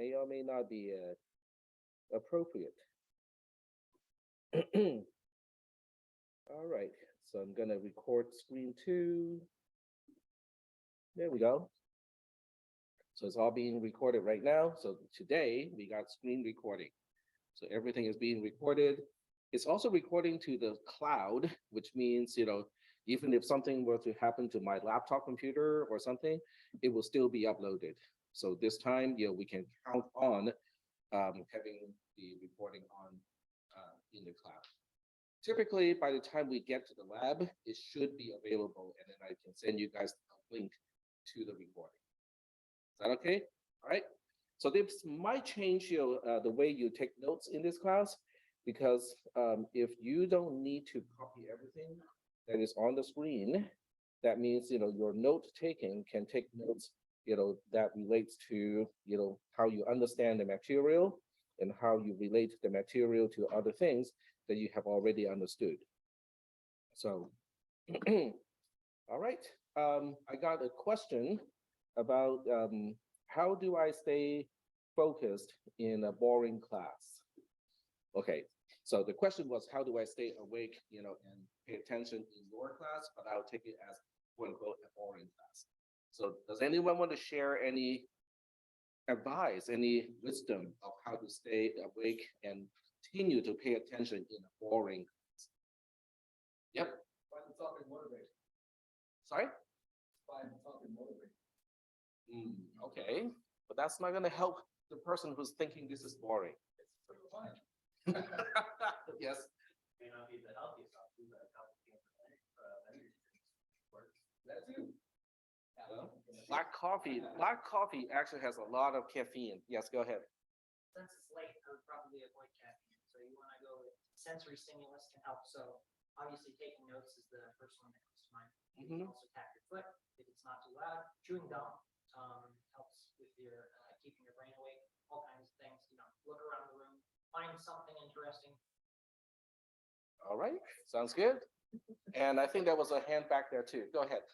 may or may not be appropriate. All right, so I'm gonna record screen 2. There we go. So it's all being recorded right now. So today we got screen recording. So everything is being recorded. It's also recording to the cloud, which means, even if something were to happen to my laptop computer or something, it will still be uploaded. So this time, we can count on having the recording on in the cloud. Typically, by the time we get to the lab, it should be available, and then I can send you guys a link to the recording. Is that okay? All right. So this might change the way you take notes in this class, because if you don't need to copy everything that is on the screen, that means your note taking can take notes that relates to how you understand the material and how you relate the material to other things that you have already understood. So, all right. I got a question about how do I stay focused in a boring class? Okay, so the question was, how do I stay awake, and pay attention in your class, but I'll take it as quote unquote a boring class. So does anyone want to share any advice, any wisdom of how to stay awake and continue to pay attention in a boring class? Yep. Find something motivating. Sorry? Find something motivating. Okay, but that's not going to help the person who's thinking this is boring. It's fine. Yes. May not be the healthiest option, but a couple of energy drinks works. That too. Black coffee actually has a lot of caffeine. Yes, go ahead. Since it's late, I would probably avoid caffeine. So you want to go with sensory stimulus can help. So obviously taking notes is the first one that comes to mind. You can also tap your foot if it's not too loud. Chewing gum helps with your keeping your brain awake. All kinds of things. Look around the room, find something interesting. All right, sounds good. And I think there was a hand back there too. Go ahead.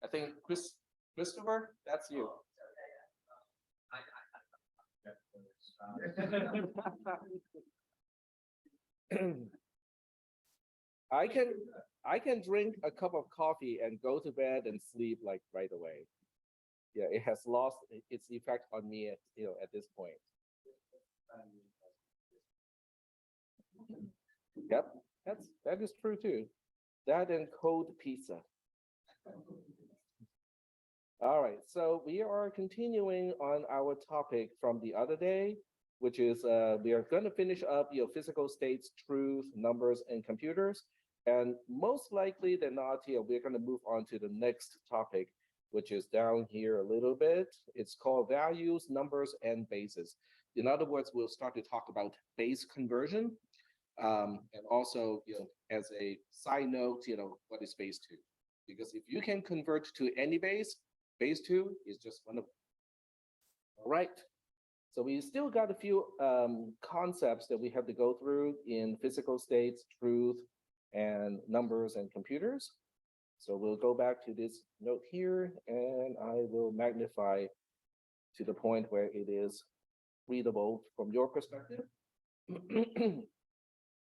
I think Christopher, that's you. I can drink a cup of coffee and go to bed and sleep like right away. Yeah, it has lost its effect on me at this point. Yep, that is true too. That and cold pizza. All right, so we are continuing on our topic from the other day, which is we are going to finish up physical states, truth, numbers, and computers. And most likely than not, we're going to move on to the next topic, which is down here a little bit. It's called values, numbers, and bases. In other words, we'll start to talk about base conversion. And also, as a side note, what is base 2? Because if you can convert to any base 2 is just wonderful. All right. So we still got a few concepts that we have to go through in physical states, truth, and numbers and computers. So we'll go back to this note here, and I will magnify to the point where it is readable from your perspective.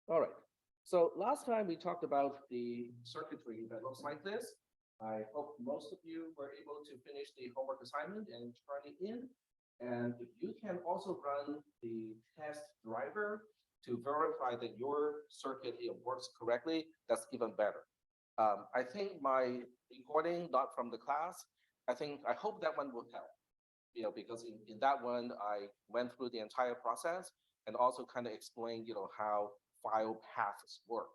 All right. So last time we talked about the circuitry that looks like this. I hope most of you were able to finish the homework assignment and turn it in. And if you can also run the test driver to verify that your circuit works correctly, that's even better. I think my recording, not from the class, I hope that one will help. Because in that one, I went through the entire process and also kind of explained, how file paths work,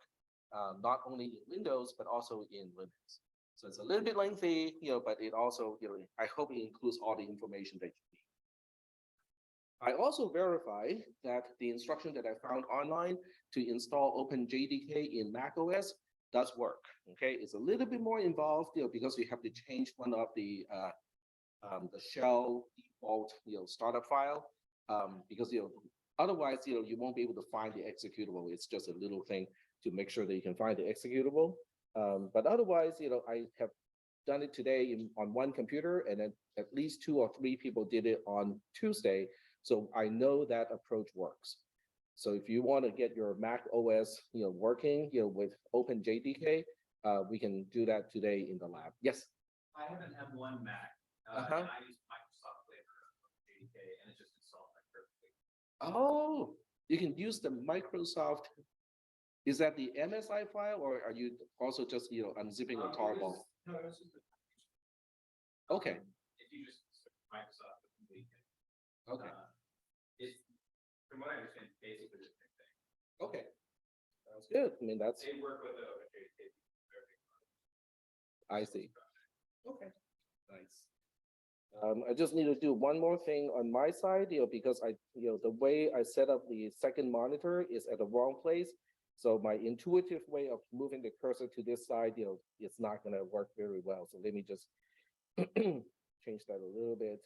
not only in Windows, but also in Linux. So it's a little bit lengthy, but it also, I hope it includes all the information that you need. I also verify that the instruction that I found online to install OpenJDK in macOS does work. Okay, it's a little bit more involved, because you have to change one of the shell default, startup file, because otherwise, you won't be able to find the executable. It's just a little thing to make sure that you can find the executable. But otherwise, I have done it today on one computer, and then at least 2 or 3 people did it on Tuesday. So I know that approach works. So if you want to get your Mac OS, working, with OpenJDK, we can do that today in the lab. Yes. I have an M1 Mac, Uh-huh. and I use Microsoft Flavor JDK, and it just installed like perfectly. Oh, you can use the Microsoft. Is that the MSI file, or are you also just, unzipping a tarball? No, it was just Okay, if you just search Microsoft with JDK. okay, It's, from what I understand, basically the same thing. okay. Sounds good. I mean, that's, They work with JDK. I see. Okay, nice. I just need to do one more thing on my side, because the way I set up the second monitor is at the wrong place. So my intuitive way of moving the cursor to this side, it's not gonna work very well. So let me just change that a little bit.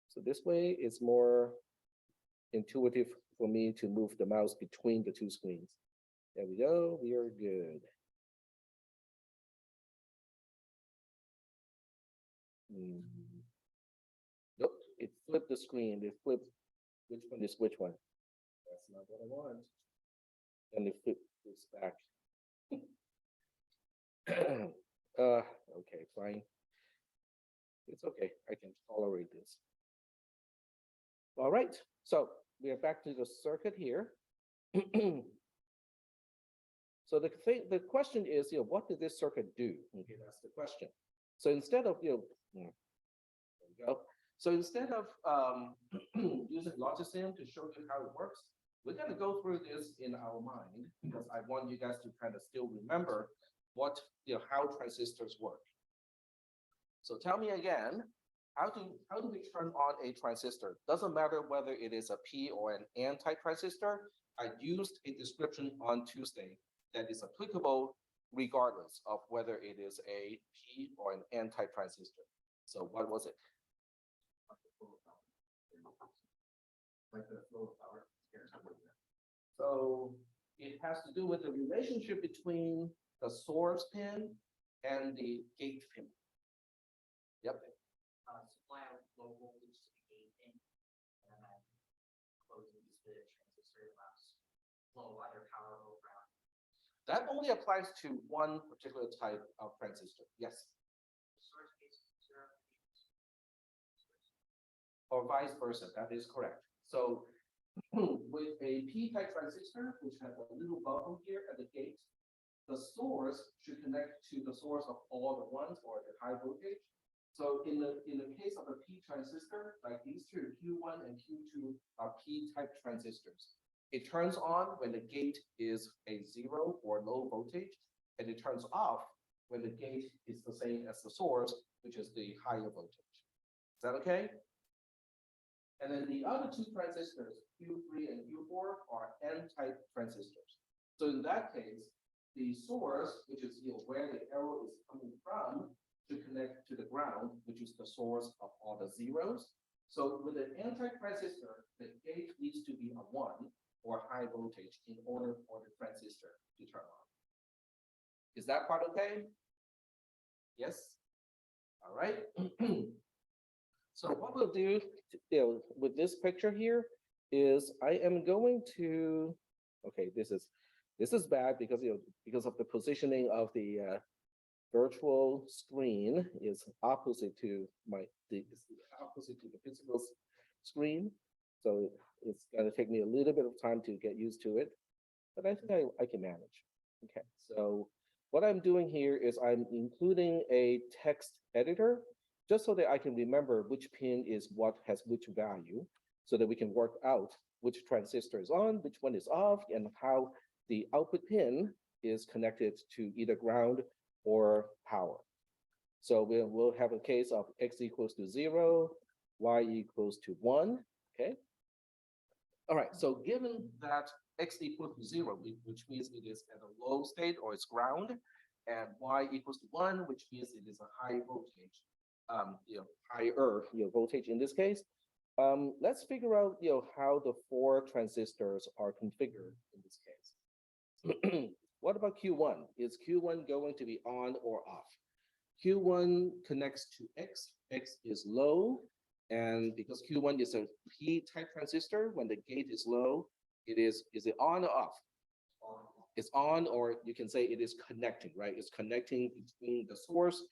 So this way it's more intuitive for me to move the mouse between the 2 screens. There we go, we are good. Nope, it flipped the screen. It flipped. Which one is which one? That's not what I want. And it flips back. Okay, fine. It's okay. I can tolerate this. All right. So we are back to the circuit here. So the question is, what did this circuit do? Okay, that's the question. So instead of, there we go. So instead of using Logisim to show you how it works, we're going to go through this in our mind because I want you guys to kind of still remember what, how transistors work. So tell me again, how do we turn on a transistor? Doesn't matter whether it is a P or an N type transistor. I used a description on Tuesday that is applicable regardless of whether it is a P or an N type transistor. So what was it? Like the flow of power. So it has to do with the relationship between the source pin and the gate pin. Yep. Supply a low voltage to the gate in, and then closing the transistor allows flow either power or ground. That only applies to one particular type of transistor. Yes. Source case zero. Or vice versa. That is correct. So with a P-type transistor, which has a little bubble here at the gate, the source should connect to the source of all the ones or the high voltage. So in the case of a P transistor, like these two, Q1 and Q2 are P-type transistors. It turns on when the gate is a 0 or low voltage, and it turns off when the gate is the same as the source, which is the higher voltage. Is that okay? And then the other 2 transistors, Q3 and Q4, are N-type transistors. So in that case, the source, which is where the arrow is coming from, should connect to the ground, which is the source of all the zeros. So with an N-type transistor, the gate needs to be a 1 or high voltage in order for the transistor to turn on. Is that part okay? Yes? All right. So what we'll do, with this picture here is I am going to, okay, this is bad because because of the positioning of the virtual screen is opposite to the physical screen. So it's gonna take me a little bit of time to get used to it, but I think I can manage. Okay, so what I'm doing here is I'm including a text editor just so that I can remember which pin is what has which value, so that we can work out which transistor is on, which one is off, and how the output pin is connected to either ground or power. So we'll have a case of x equals to 0, y equals to 1, okay? All right, so given that x equals to 0, which means it is at a low state or it's ground, and y equals to 1, which means it is a high voltage, higher voltage in this case. Let's figure out how the 4 transistors are configured in this case. What about Q1? Is Q1 going to be on or off? Q1 connects to X, X is low, and because Q1 is a P-type transistor, when the gate is low, is it on or off? It's on, or you can say it is connecting, right? It's connecting between the source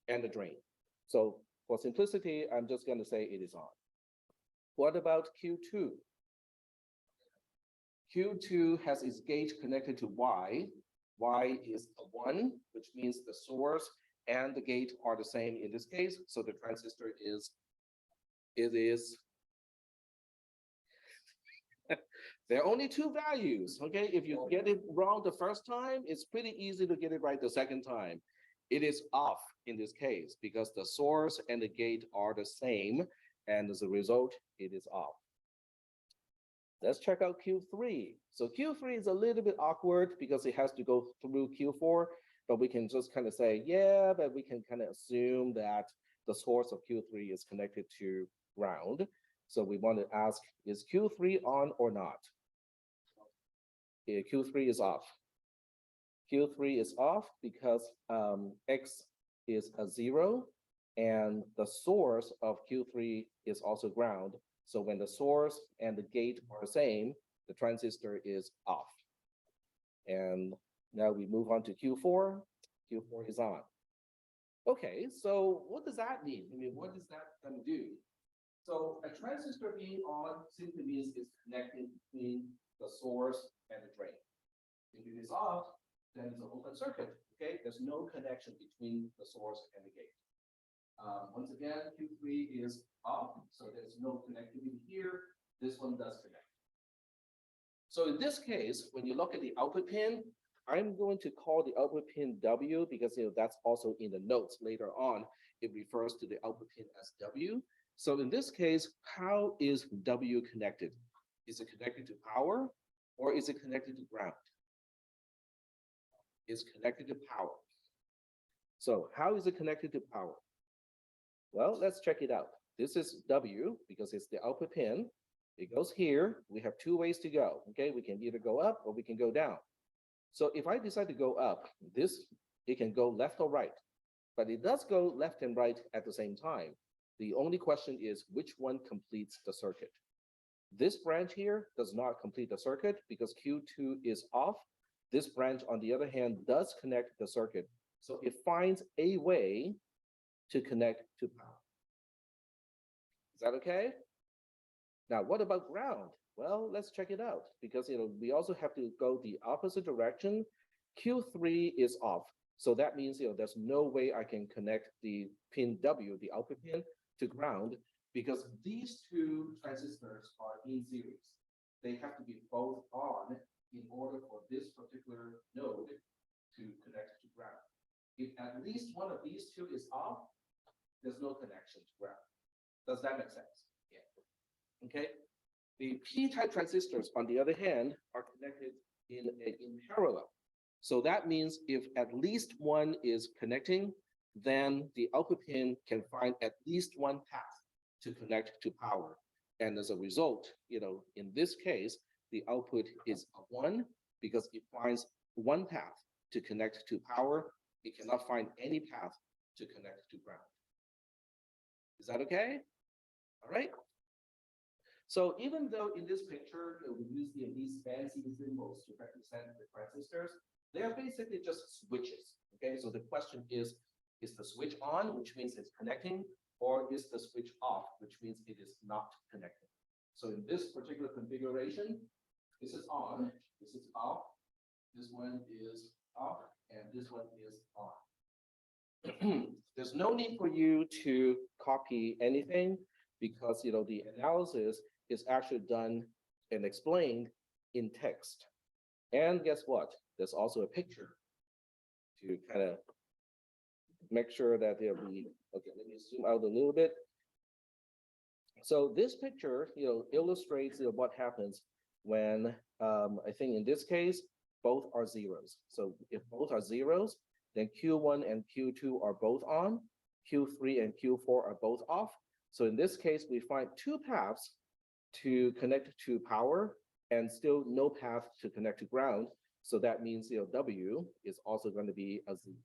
and the drain. So for simplicity, I'm just going to say it is on. What about Q2? Q2 has its gate connected to Y. Y is a 1, which means the source and the gate are the same in this case. So the transistor there are only two values, okay? If you get it wrong the first time, it's pretty easy to get it right the second time. It is off in this case because the source and the gate are the same, and as a result, it is off. Let's check out Q3. So Q3 is a little bit awkward because it has to go through Q4, but we can just kind of say, yeah, but we can kind of assume that the source of Q3 is connected to ground. So we want to ask, is Q3 on or not? Yeah, Q3 is off. Q3 is off because X is a 0, and the source of Q3 is also ground. So when the source and the gate are the same, the transistor is off. And now we move on to Q4. Q4 is on. Okay, so what does that mean? I mean, what is that going to do? So a transistor being on simply means it's connecting between the source and the drain. If it is off, then it's an open circuit, okay? There's no connection between the source and the gate. Once again, Q3 is off, so there's no connectivity here. This one does connect. So in this case, when you look at the output pin, I'm going to call the output pin W because that's also in the notes later on. It refers to the output pin as W. So in this case, how is W connected? Is it connected to power or is it connected to ground? It's connected to power. So how is it connected to power? Well, let's check it out. This is W because it's the output pin. It goes here. We have two ways to go. Okay, we can either go up or we can go down. So if I decide to go up, it can go left or right, but it does go left and right at the same time. The only question is which one completes the circuit. This branch here does not complete the circuit because Q2 is off. This branch, on the other hand, does connect the circuit. So it finds a way to connect to power. Is that okay? Now, what about ground? Well, let's check it out because we also have to go the opposite direction. Q3 is off. So that means there's no way I can connect the pin W, the output pin, to ground because these two transistors are in series. They have to be both on in order for this particular node to connect to ground. If at least one of these two is off, there's no connection to ground. Does that make sense? Yeah. Okay. The P-type transistors, on the other hand, are connected in parallel. So that means if at least one is connecting, then the output pin can find at least one path to connect to power. And as a result, in this case, the output is a 1 because it finds one path to connect to power. It cannot find any path to connect to ground. Is that okay? All right. So even though in this picture, we use these fancy symbols to represent the transistors, they are basically just switches. Okay, so the question is the switch on, which means it's connecting, or is the switch off, which means it is not connecting? So in this particular configuration, this is on, this is off, this one is off, and this one is on. There's no need for you to copy anything because the analysis is actually done and explained in text. And guess what? There's also a picture to kind of make sure that okay, let me zoom out a little bit. So this picture, illustrates what happens when, I think in this case, both are zeros. So if both are zeros, then Q1 and Q2 are both on, Q3 and Q4 are both off. So in this case, we find two paths to connect to power and still no path to connect to ground. So that means, W is also going to be a Z.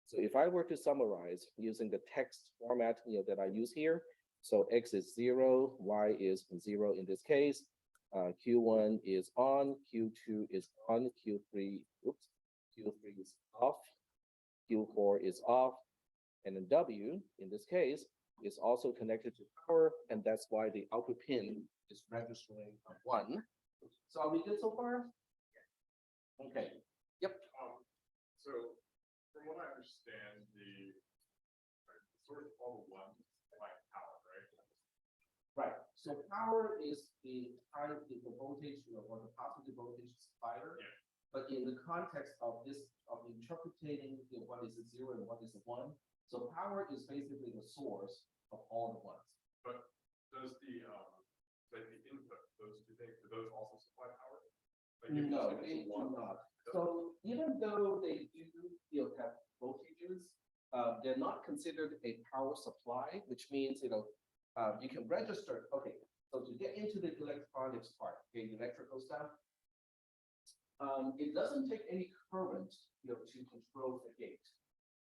So if I were to summarize using the text format, that I use here, so X is 0, Y is 0 in this case, Q1 is on, Q2 is on, Q3 is off, Q4 is off, and then W in this case is also connected to power, and that's why the output pin is registering a 1. So are we good so far? Okay. Yep. So from what I understand, the sort of all the ones like power, right? Right. So power is the voltage, or the positive voltage supplier. Yeah. But in the context of this, of interpreting, what is a 0 and what is a 1, so power is basically the source of all the ones. But does the like the input, those two things, do those also supply power? Like if No, it's they do one, not. So even though they do, have voltages, they're not considered a power supply, which means, you can register. Okay, so to get into the electronics part, okay, electrical stuff, it doesn't take any current, to control the gate.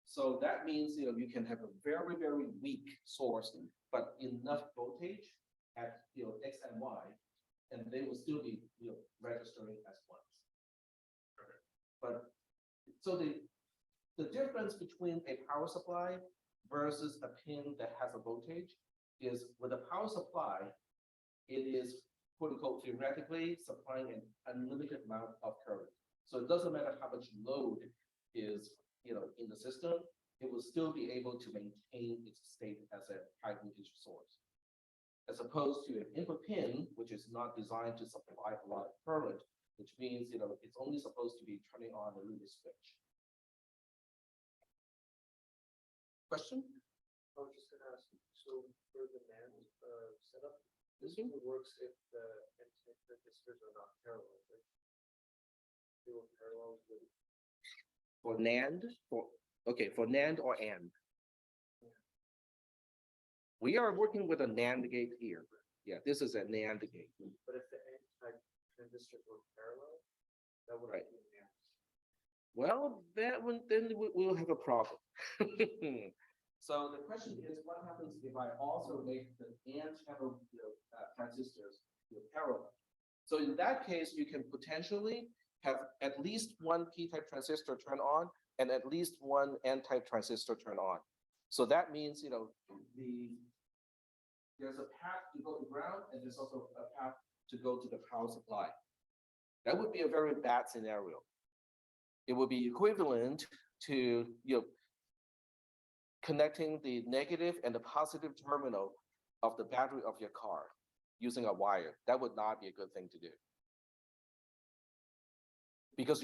So that means, you can have a very, very weak source, but enough voltage at, X and Y, and they will still be, registering as ones. Okay. But so the difference between a power supply versus a pin that has a voltage is, with a power supply, it is quote unquote theoretically supplying an unlimited amount of current. So it doesn't matter how much load is, in the system, it will still be able to maintain its state as a high voltage source. As opposed to an input pin, which is not designed to supply a lot of current, which means, it's only supposed to be turning on a little switch. Question? I was just gonna ask, so for the NAND setup, this Mhm. only works if the N-type transistors are not parallel, right? They were parallel with. For NAND, for NAND or AND. We are working with a NAND gate here. Yeah, this is a NAND gate. But if the N-type transistors were parallel, that would Right. be NAND. Well, that one, then we'll have a problem. So the question is, what happens if I also make the AND channel, transistors, parallel? So in that case, you can potentially have at least one P-type transistor turn on and at least one N-type transistor turn on. So that means, there's a path to go to ground, and there's also a path to go to the power supply. That would be a very bad scenario. It would be equivalent to, connecting the negative and the positive terminal of the battery of your car using a wire. That would not be a good thing to do. Because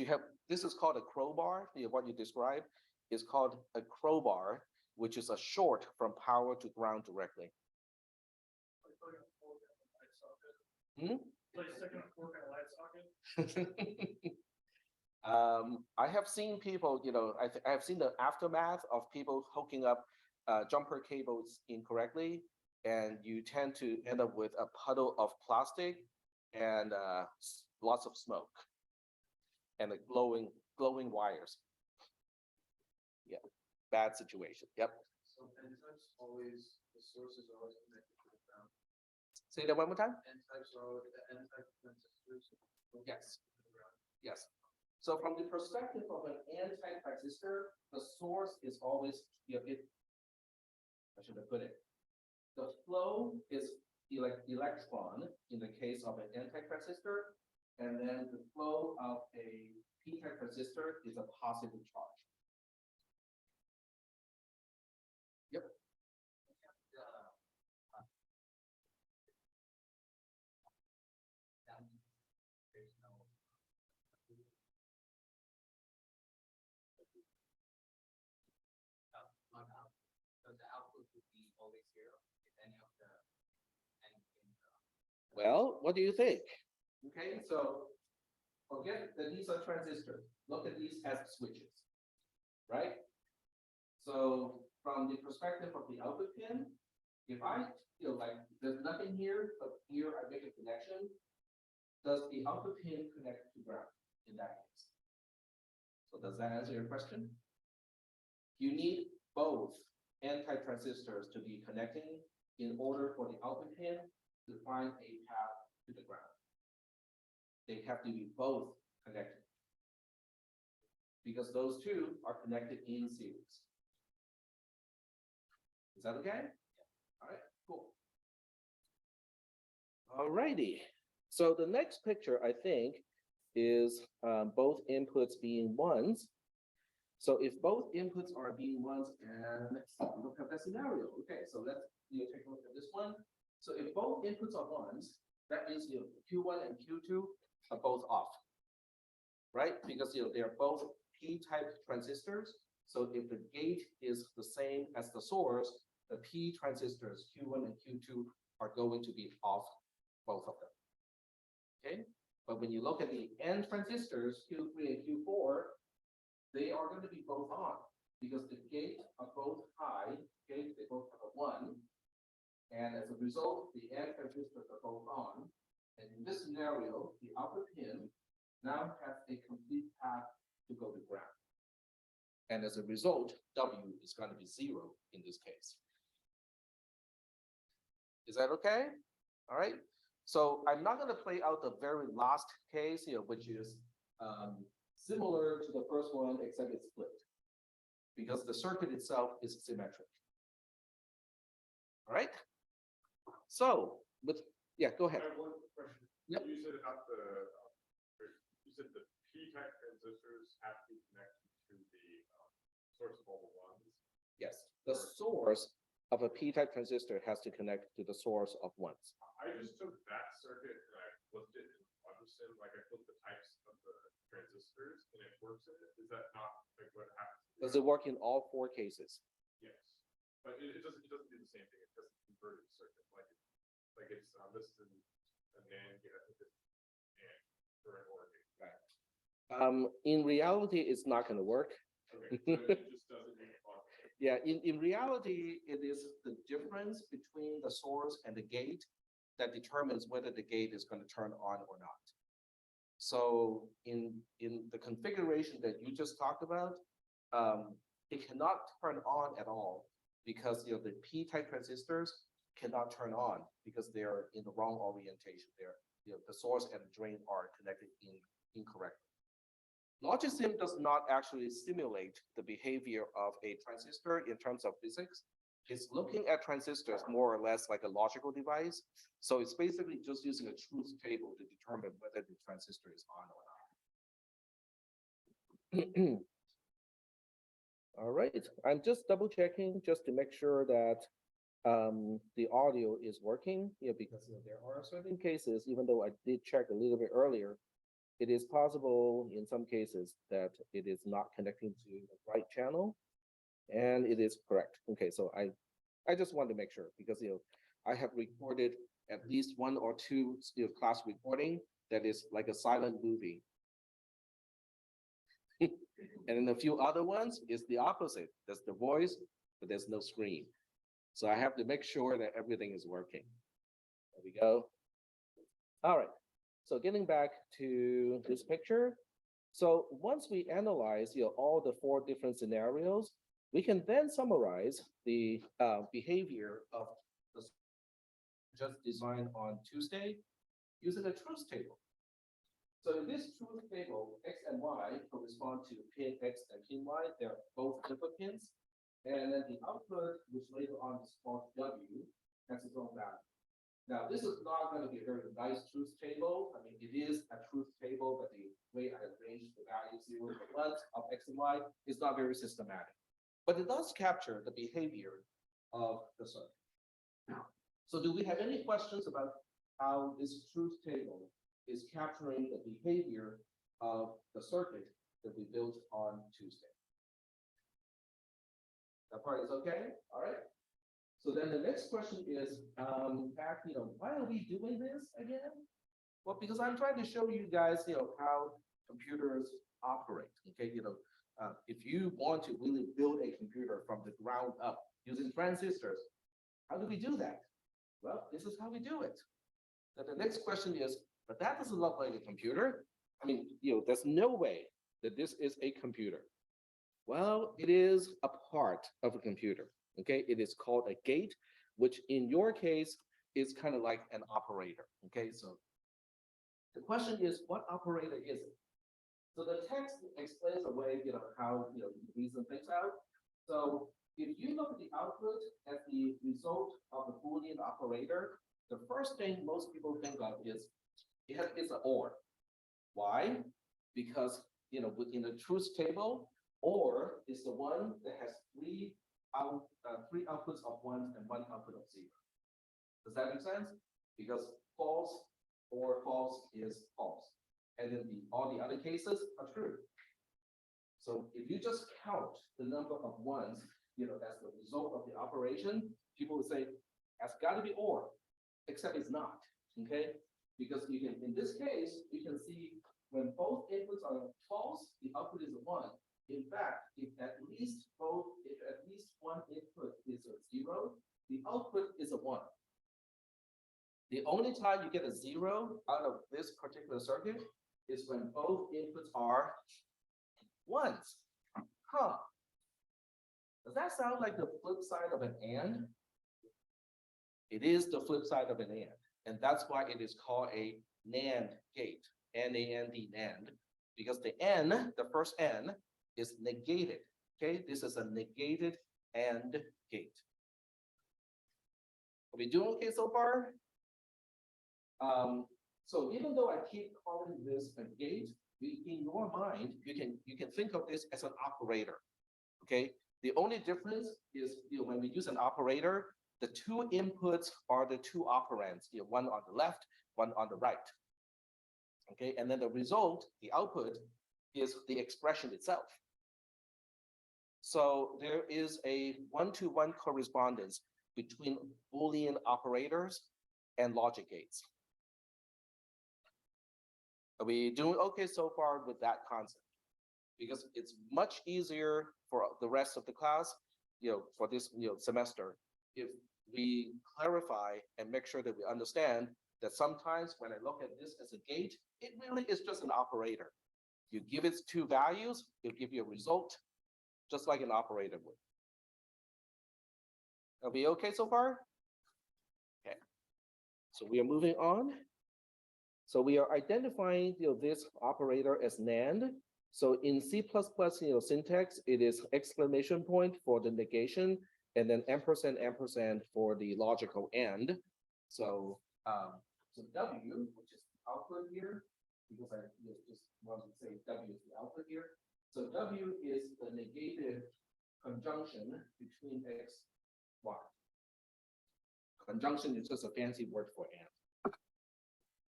this is called a crowbar, what you described is called a crowbar, which is a short from power to ground directly. Like second fork in a light socket. I have seen people, I have seen the aftermath of people hooking up jumper cables incorrectly, and you tend to end up with a puddle of plastic and lots of smoke and glowing wires. Yeah, bad situation. Yep. So N-types always, the source is always connected to the ground. Say that one more time. N-types are always, the N-type transistors. Yes. to the ground. Yes. So from the perspective of an N-type transistor, the source is always, I should have put it. The flow is electron in the case of an N-type transistor, and then the flow of a P-type transistor is a positive charge. Yep. So the output would be always 0 if any of the Well, what do you think? Okay, so forget that these are transistors. Look at these as switches, right? So from the perspective of the output pin, if I feel like there's nothing here, but here I make a connection, does the output pin connect to ground in that case? So does that answer your question? You need both anti-transistors to be connecting in order for the output pin to find a path to the ground. They have to be both connected. Because those two are connected in series. Is that okay? All right, cool. All righty. So the next picture, I think, is both inputs being ones. So if both inputs are being ones, and let's look at that scenario. Okay, so let's take a look at this one. So if both inputs are ones, that means Q1 and Q2 are both off, right? Because they are both P-type transistors. So if the gate is the same as the source, the P transistors Q1 and Q2 are going to be off, both of them. Okay, but when you look at the N transistors, Q3 and Q4, they are going to be both on because the gate are both high, okay, they both have a 1. And as a result, the N transistors are both on. And in this scenario, the output pin now has a complete path to go to ground. And as a result, W is going to be 0 in this case. Is that okay? All right. So I'm not going to play out the very last case here, which is similar to the first one, except it's flipped because the circuit itself is symmetric. All right. So, go ahead. I have one question. Yep. You said the P-type transistors have to connect to the source of all the ones. Yes, the source of a P-type transistor has to connect to the source of ones. I just took that circuit and I flipped it and understood, like I flipped the types of the transistors and it works in it. Is that not like what happens? Does it work in all 4 cases? Yes, but it doesn't do the same thing. It doesn't convert the circuit like it's this is a NAND gate. I think it's NAND for an OR gate. Right. In reality, it's not going to work. Okay, so it just doesn't make fun. Yeah, in reality, it is the difference between the source and the gate that determines whether the gate is going to turn on or not. So in the configuration that you just talked about, it cannot turn on at all because the P-type transistors cannot turn on because they're in the wrong orientation. The source and the drain are connected incorrectly. Logisim does not actually simulate the behavior of a transistor in terms of physics. It's looking at transistors more or less like a logical device. So it's basically just using a truth table to determine whether the transistor is on or not. All right, I'm just double checking just to make sure that the audio is working, because there are certain cases, even though I did check a little bit earlier, it is possible in some cases that it is not connecting to the right channel, and it is correct. Okay, so I just want to make sure because I have recorded at least 1 or 2 class recording that is like a silent movie. And in a few other ones, it's the opposite. There's the voice, but there's no screen. So I have to make sure that everything is working. There we go. All right. So getting back to this picture. So once we analyze all the 4 different scenarios, we can then summarize the behavior of the just designed on Tuesday using a truth table. So in this truth table, X and Y correspond to pin X and pin Y. They're both input pins. And then the output, which later on is called W, has its own value. Now, this is not going to be a very nice truth table. I mean, it is a truth table, but the way I arranged the values 0 and 1 of X and Y is not very systematic. But it does capture the behavior of the circuit. So do we have any questions about how this truth table is capturing the behavior of the circuit that we built on Tuesday? That part is okay? All right. So then the next question is, why are we doing this again? Well, because I'm trying to show you guys, how computers operate. Okay, if you want to really build a computer from the ground up using transistors, how do we do that? Well, this is how we do it. Then the next question is, but that doesn't look like a computer. I mean, there's no way that this is a computer? Well, it is a part of a computer, okay? It is called a gate, which in your case is kind of like an operator, okay? So the question is, what operator is it? So the text explains away, how, you reason things out. So if you look at the output as the result of the Boolean operator, the first thing most people think of is it's an OR. Why? Because, within the truth table, OR is the one that has three outputs of ones and one output of zero. Does that make sense? Because false or false is false. And then all the other cases are true. So if you just count the number of ones, as the result of the operation, people would say, that's got to be OR, except it's not, okay? Because you can, in this case, you can see when both inputs are false, the output is a 1. In fact, if at least one input is a 0, the output is a 1. The only time you get a 0 out of this particular circuit is when both inputs are 1s. Huh. Does that sound like the flip side of an AND? It is the flip side of an AND. And that's why it is called a NAND gate, N-A-N-D, NAND, because the N, the first N, is negated, okay? This is a negated AND gate. Are we doing okay so far? So even though I keep calling this a gate, in your mind, you can think of this as an operator, okay? The only difference is, when we use an operator, the two inputs are the two operands, one on the left, one on the right. Okay, and then the result, the output, is the expression itself. So there is a one-to-one correspondence between Boolean operators and logic gates. Are we doing okay so far with that concept? Because it's much easier for the rest of the class, for this semester, if we clarify and make sure that we understand that sometimes when I look at this as a gate, it really is just an operator. You give it two values, it'll give you a result, just like an operator would. Are we okay so far? Okay. So we are moving on. So we are identifying this operator as NAND. So in C++, syntax, it is exclamation point for the negation, and then ampersand for the logical AND. So so W, which is the output here, because I just wanted to say W is the output here. So W is the negated conjunction between X, Y. Conjunction is just a fancy word for AND.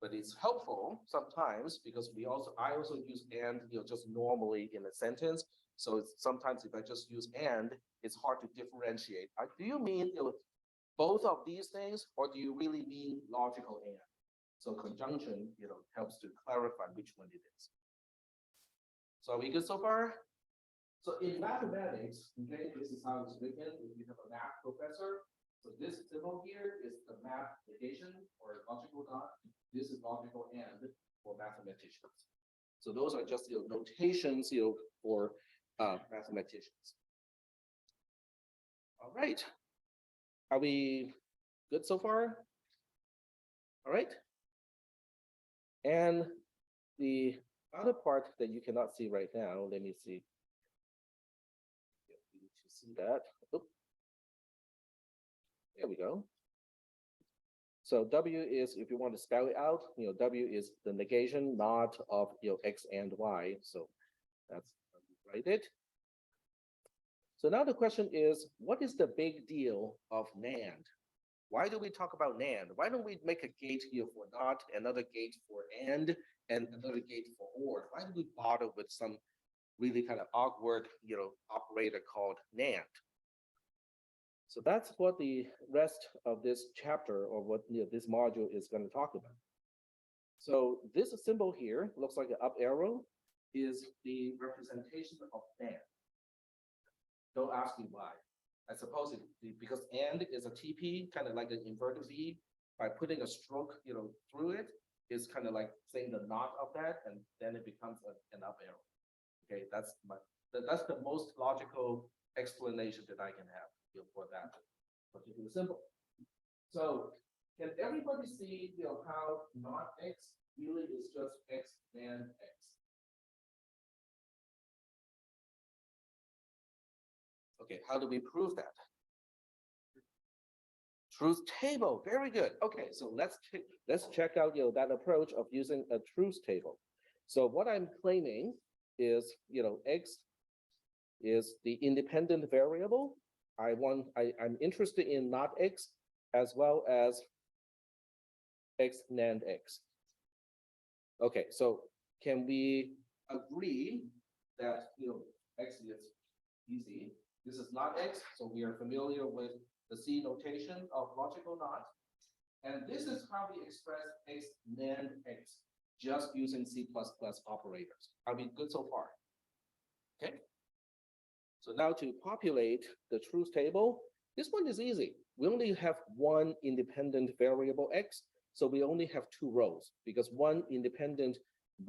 But it's helpful sometimes because I also use AND, just normally in a sentence. So it's sometimes if I just use AND, it's hard to differentiate. Do you mean both of these things, or do you really mean logical AND? So conjunction, helps to clarify which one it is. So are we good so far? So in mathematics, okay, this is how it's written. If you have a math professor, so this symbol here is the math negation or logical dot. This is logical AND for mathematicians. So those are just notations, for mathematicians. All right. Are we good so far? All right. And the other part that you cannot see right now, let me see. You need to see that. Oop. There we go. So W is, if you want to spell it out, W is the negation not of X and Y. So that's how you write it. So now the question is, what is the big deal of NAND? Why do we talk about NAND? Why don't we make a gate here for NOT, another gate for AND, and another gate for OR? Why do we bother with some really kind of awkward, operator called NAND? So that's what the rest of this chapter, or what this module is going to talk about. So this symbol here looks like an up arrow, is the representation of NAND. Don't ask me why. I suppose because AND is a TP, kind of like an inverted V. By putting a stroke, through it, is kind of like saying the NOT of that, and then it becomes an up arrow. Okay, that's the most logical explanation that I can have, for that particular symbol. So can everybody see, how not X really is just X and X? Okay, how do we prove that? Truth table, very good. Okay, so let's check out, that approach of using a truth table. So what I'm claiming is, X is the independent variable. I'm interested in not X as well as X NAND X. Okay, so can we agree that, X is easy? This is not X, so we are familiar with the C notation of logical NOT. And this is how we express X NAND X, just using C++ operators. Are we good so far? Okay. So now to populate the truth table, this one is easy. We only have one independent variable X, so we only have two rows because one independent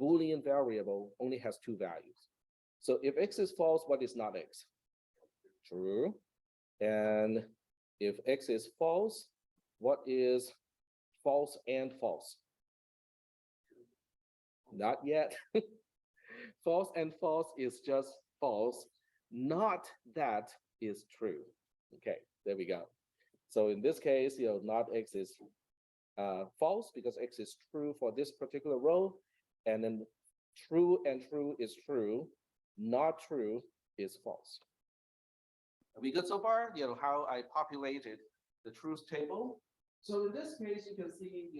Boolean variable only has two values. So if X is false, what is not X? True. And if X is false, what is false and false? Not yet. False and false is just false. Not that is true. Okay, there we go. So in this case, not X is false because X is true for this particular row. And then true and true is true. Not true is false. Are we good so far? How I populated the truth table. So in this case, you can see,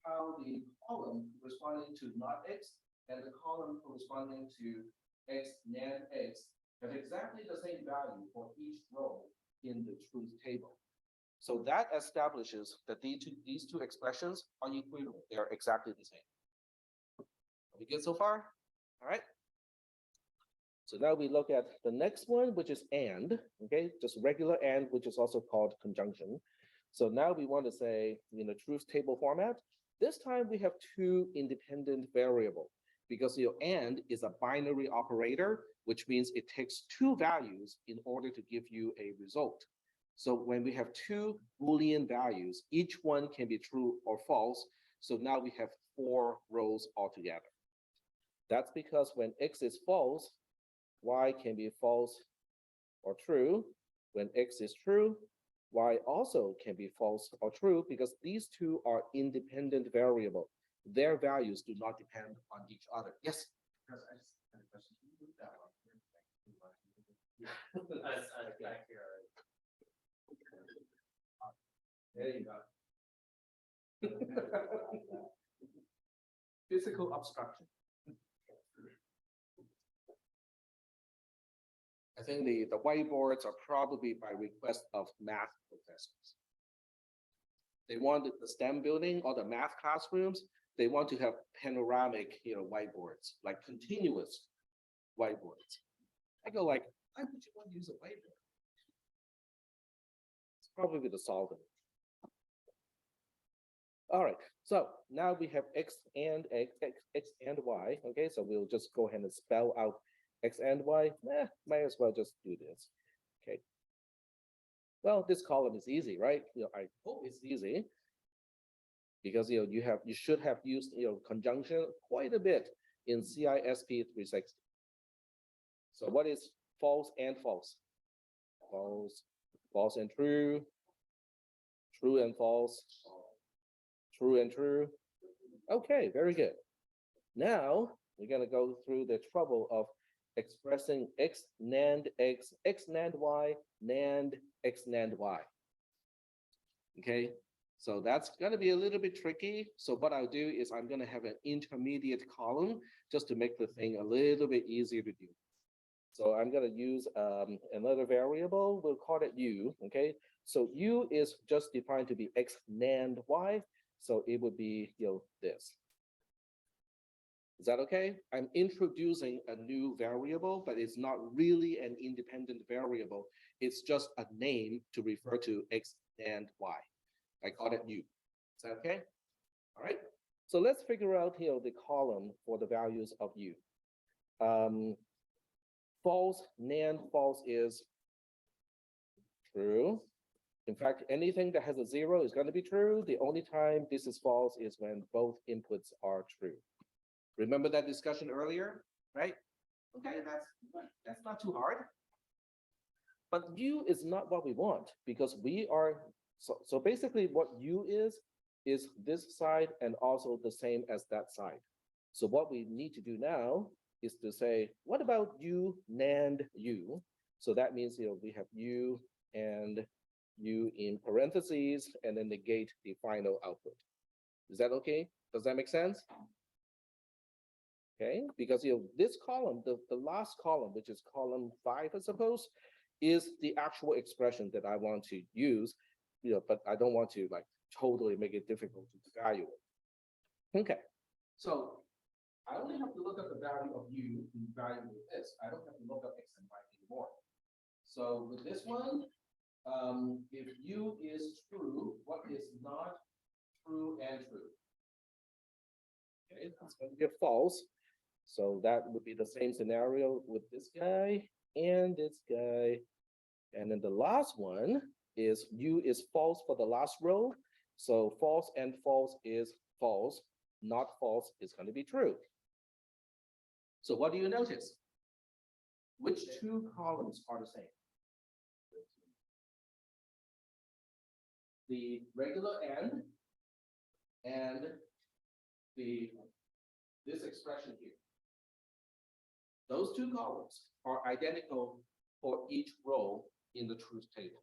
how the column responding to not X and the column corresponding to X NAND X have exactly the same value for each row in the truth table. So that establishes that these two expressions are equivalent. They are exactly the same. Are we good so far? All right. So now we look at the next one, which is AND, okay, just regular AND, which is also called conjunction. So now we want to say, truth table format. This time we have two independent variables because AND is a binary operator, which means it takes two values in order to give you a result. So when we have two Boolean values, each one can be true or false. So now we have four rows altogether. That's because when X is false, Y can be false or true. When X is true, Y also can be false or true because these two are independent variables. Their values do not depend on each other. Yes? Because I just had a question. Can you move that one? I was back here already. There you go. Physical obstruction. I think the whiteboards are probably by request of math professors. They want the STEM building or the math classrooms, they want to have panoramic, whiteboards, like continuous whiteboards. I go like, why would you want to use a whiteboard? It's probably the solvent. All right, so now we have X and Y, okay? So we'll just go ahead and spell out X and Y. Might as well just do this, okay? Well, this column is easy, right? I hope it's easy because you should have used conjunction quite a bit in CISP310. So what is false and false? False, false and true, true and false, true and true. Okay, very good. Now we're gonna go through the trouble of expressing X NAND X, X NAND Y, NAND X NAND Y. Okay, so that's gonna be a little bit tricky. So what I'll do is I'm gonna have an intermediate column just to make the thing a little bit easier to do. So I'm gonna use another variable, we'll call it U, okay? So U is just defined to be X NAND Y, so it would be, this. Is that okay? I'm introducing a new variable, but it's not really an independent variable. It's just a name to refer to X and Y. I call it U. Is that okay? All right. So let's figure out the column for the values of U. false, NAND false is true. In fact, anything that has a 0 is going to be true. The only time this is false is when both inputs are true. Remember that discussion earlier, right? Okay, that's not too hard. But U is not what we want because we are, so basically what U is this side and also the same as that side. So what we need to do now is to say, what about U NAND U? So that means, we have U and U in parentheses and then negate the final output. Is that okay? Does that make sense? Okay, because this column, the last column, which is column 5, I suppose, is the actual expression that I want to use, but I don't want to like totally make it difficult to evaluate. Okay, so I only have to look up the value of U to evaluate this. I don't have to look up X and Y anymore. So with this one, if U is true, what is not true and true? Okay, it's going to be a false. So that would be the same scenario with this guy and this guy. And then the last one is U is false for the last row. So false and false is false, not false is going to be true. So what do you notice? Which two columns are the same? The regular n and this expression here. Those two columns are identical for each row in the truth table.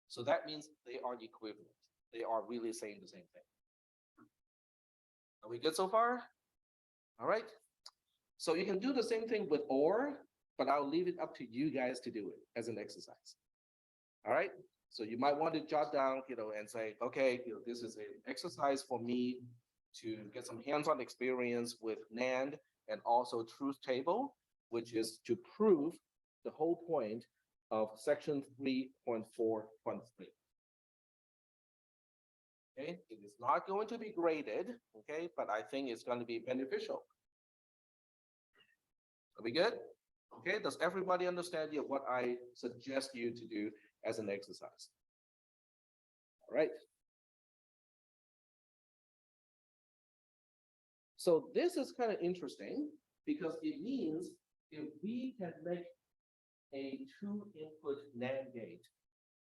So that means they are equivalent. They are really saying the same thing. Are we good so far? All right. So you can do the same thing with OR, but I'll leave it up to you guys to do it as an exercise. All right. So you might want to jot down, and say, okay, this is an exercise for me to get some hands-on experience with NAND and also truth table, which is to prove the whole point of section 3.4.3. Okay, it is not going to be graded, okay, but I think it's going to be beneficial. Are we good? Okay, does everybody understand what I suggest you to do as an exercise? All right. So this is kind of interesting because it means if we can make a 2-input NAND gate,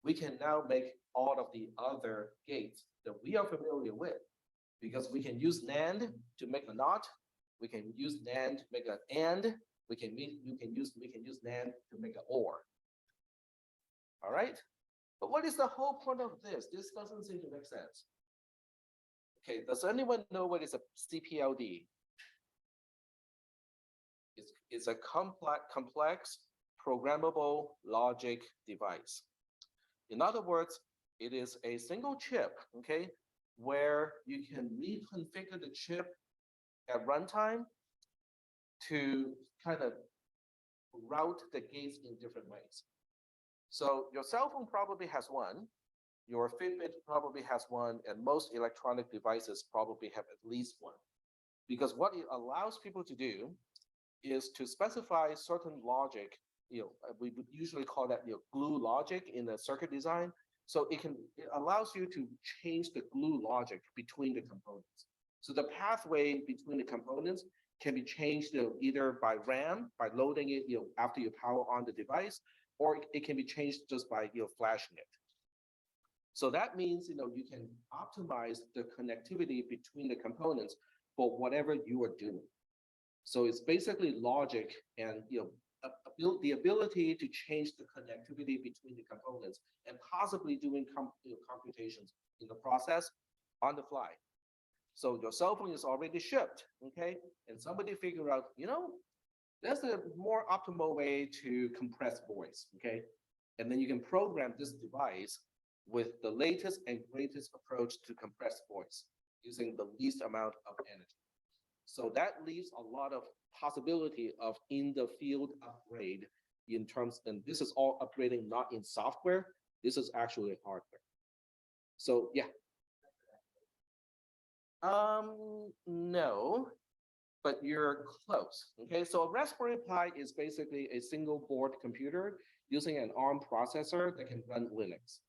we can now make all of the other gates that we are familiar with, because we can use NAND to make a NOT, we can use NAND to make an AND, we can use NAND to make an OR. All right, but what is the whole point of this? This doesn't seem to make sense. Okay, does anyone know what is a CPLD? It's a complex programmable logic device. In other words, it is a single chip, okay, where you can reconfigure the chip at runtime to kind of route the gates in different ways. So your cell phone probably has one, your Fitbit probably has one, and most electronic devices probably have at least one. Because what it allows people to do is to specify certain logic, we would usually call that glue logic in the circuit design. So it allows you to change the glue logic between the components. So the pathway between the components can be changed either by RAM, by loading it after you power on the device, or it can be changed just by flashing it. So that means you can optimize the connectivity between the components for whatever you are doing. So it's basically logic and the ability to change the connectivity between the components and possibly doing computations in the process on the fly. So your cell phone is already shipped, okay? And somebody figured out, there's a more optimal way to compress voice, okay? And then you can program this device with the latest and greatest approach to compress voice using the least amount of energy. So that leaves a lot of possibility of in the field upgrade in terms, and this is all upgrading not in software, this is actually hardware. So yeah. No, but you're close. Okay, so a Raspberry Pi is basically a single board computer using an ARM processor that can run Linux.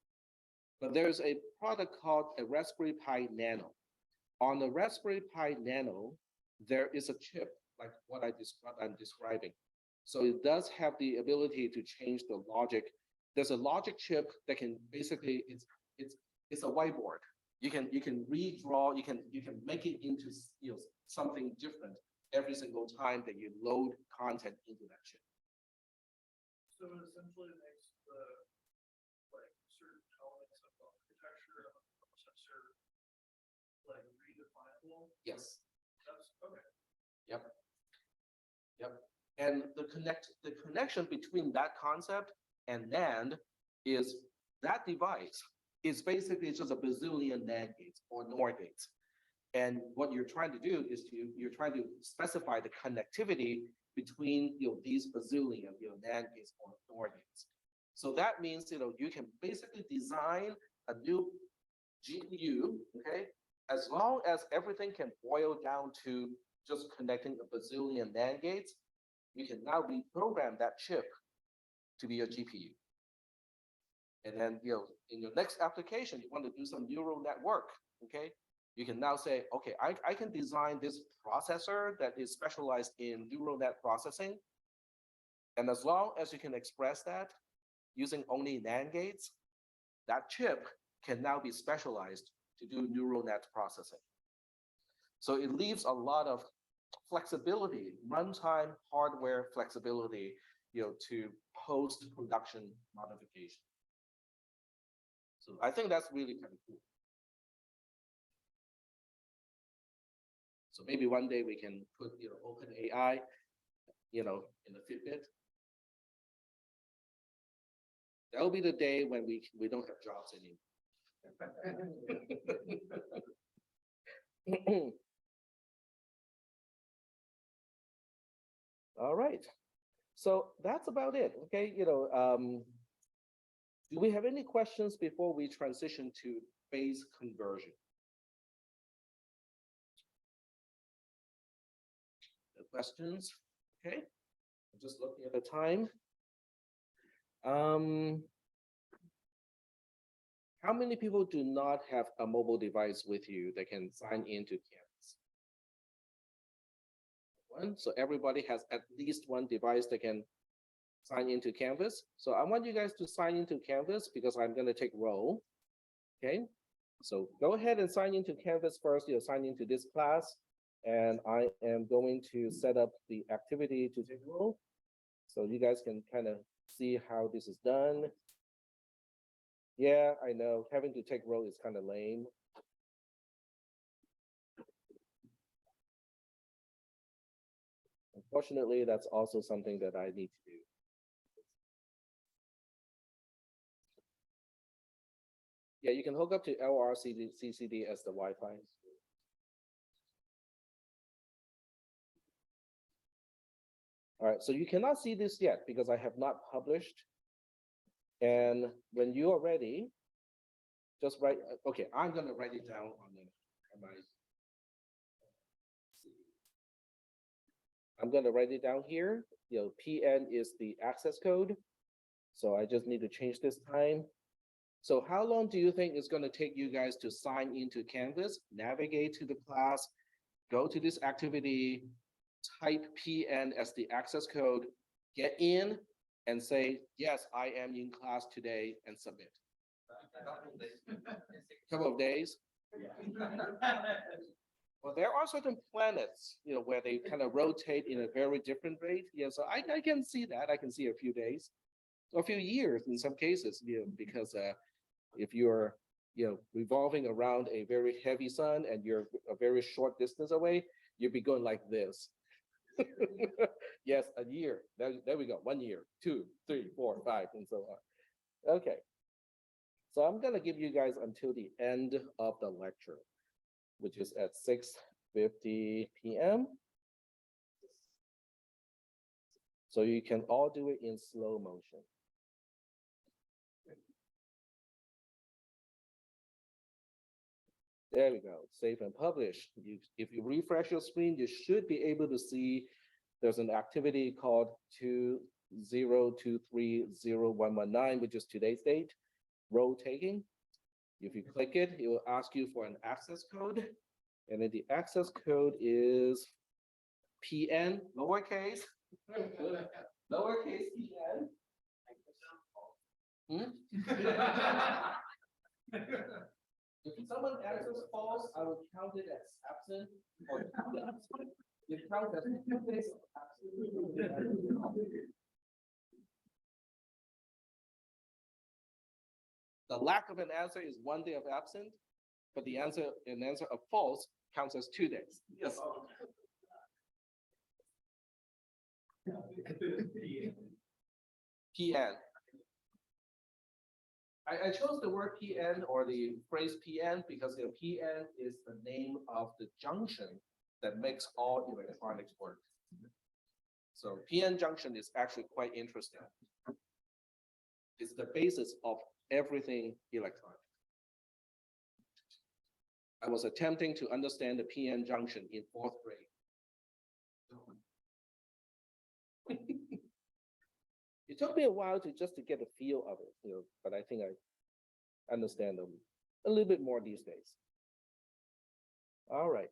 But there's a product called a Raspberry Pi Nano. On the Raspberry Pi Nano, there is a chip like what I'm describing. So it does have the ability to change the logic. There's a logic chip that can basically it's a whiteboard. You can redraw. You can make it into something different every single time that you load content into that chip. So it essentially makes the, like, certain elements of the architecture of the processor, like, redefinable. Yes. That's, okay. Yep. And the connection between that concept and NAND is that device is basically just a bazillion NAND gates or NOR gates. And what you're trying to do is you're trying to specify the connectivity between these bazillion NAND gates or NOR gates. So that means you can basically design a new GPU, okay, as long as everything can boil down to just connecting a bazillion NAND gates, you can now reprogram that chip to be a GPU. And then, in your next application, you want to do some neural network, okay? You can now say, okay, I can design this processor that is specialized in neural net processing. And as long as you can express that using only NAND gates, that chip can now be specialized to do neural net processing. So it leaves a lot of flexibility, runtime hardware flexibility, to post-production modification. So I think that's really kind of cool. So maybe one day we can put, OpenAI, in a Fitbit. That will be the day when we don't have jobs anymore. All right. So that's about it. Okay. Do we have any questions before we transition to phase conversion? No questions? Okay. I'm just looking at the time. How many people do not have a mobile device with you that can sign into Canvas? One. So everybody has at least one device that can sign into Canvas. So I want you guys to sign into Canvas because I'm going to take roll. Okay. So go ahead and sign into Canvas first. Sign into this class. And I am going to set up the activity to take roll. So you guys can kind of see how this is done. Yeah, I know having to take roll is kind of lame. Unfortunately, that's also something that I need to do. Yeah, you can hook up to LRCCD as the Wi-Fi. All right, so you cannot see this yet because I have not published. And when you are ready, just write, okay, I'm gonna write it down on my, I'm gonna write it down here. PN is the access code. So I just need to change this time. So how long do you think it's gonna take you guys to sign into Canvas, navigate to the class, go to this activity, type PN as the access code, get in and say, yes, I am in class today and submit? Couple of days. Well, there are certain planets, where they kind of rotate in a very different rate. Yeah, so I can see that. I can see a few days, a few years in some cases, because if you're, revolving around a very heavy sun and you're a very short distance away, you'll be going like this. Yes, a year. There we go. 1 year, 2, 3, 4, 5, and so on. Okay. So I'm gonna give you guys until the end of the lecture, which is at 6:50 p.m. So you can all do it in slow motion. There we go, save and publish. If you refresh your screen, you should be able to see there's an activity called 20230119, which is today's date, roll taking. If you click it, it will ask you for an access code. And then the access code is PN, lowercase, lowercase PN. Hmm? If someone answers false, I will count it as absent or count it absent. It counts as 2 days of absent. The lack of an answer is 1 day of absent, but an answer of false counts as 2 days. Yes. PN. I chose the word PN or the phrase PN because the PN is the name of the junction that makes all electronics work. So PN junction is actually quite interesting. It's the basis of everything electronic. I was attempting to understand the PN junction in 4th grade. It took me a while to get a feel of it, but I think I understand them a little bit more these days. All right.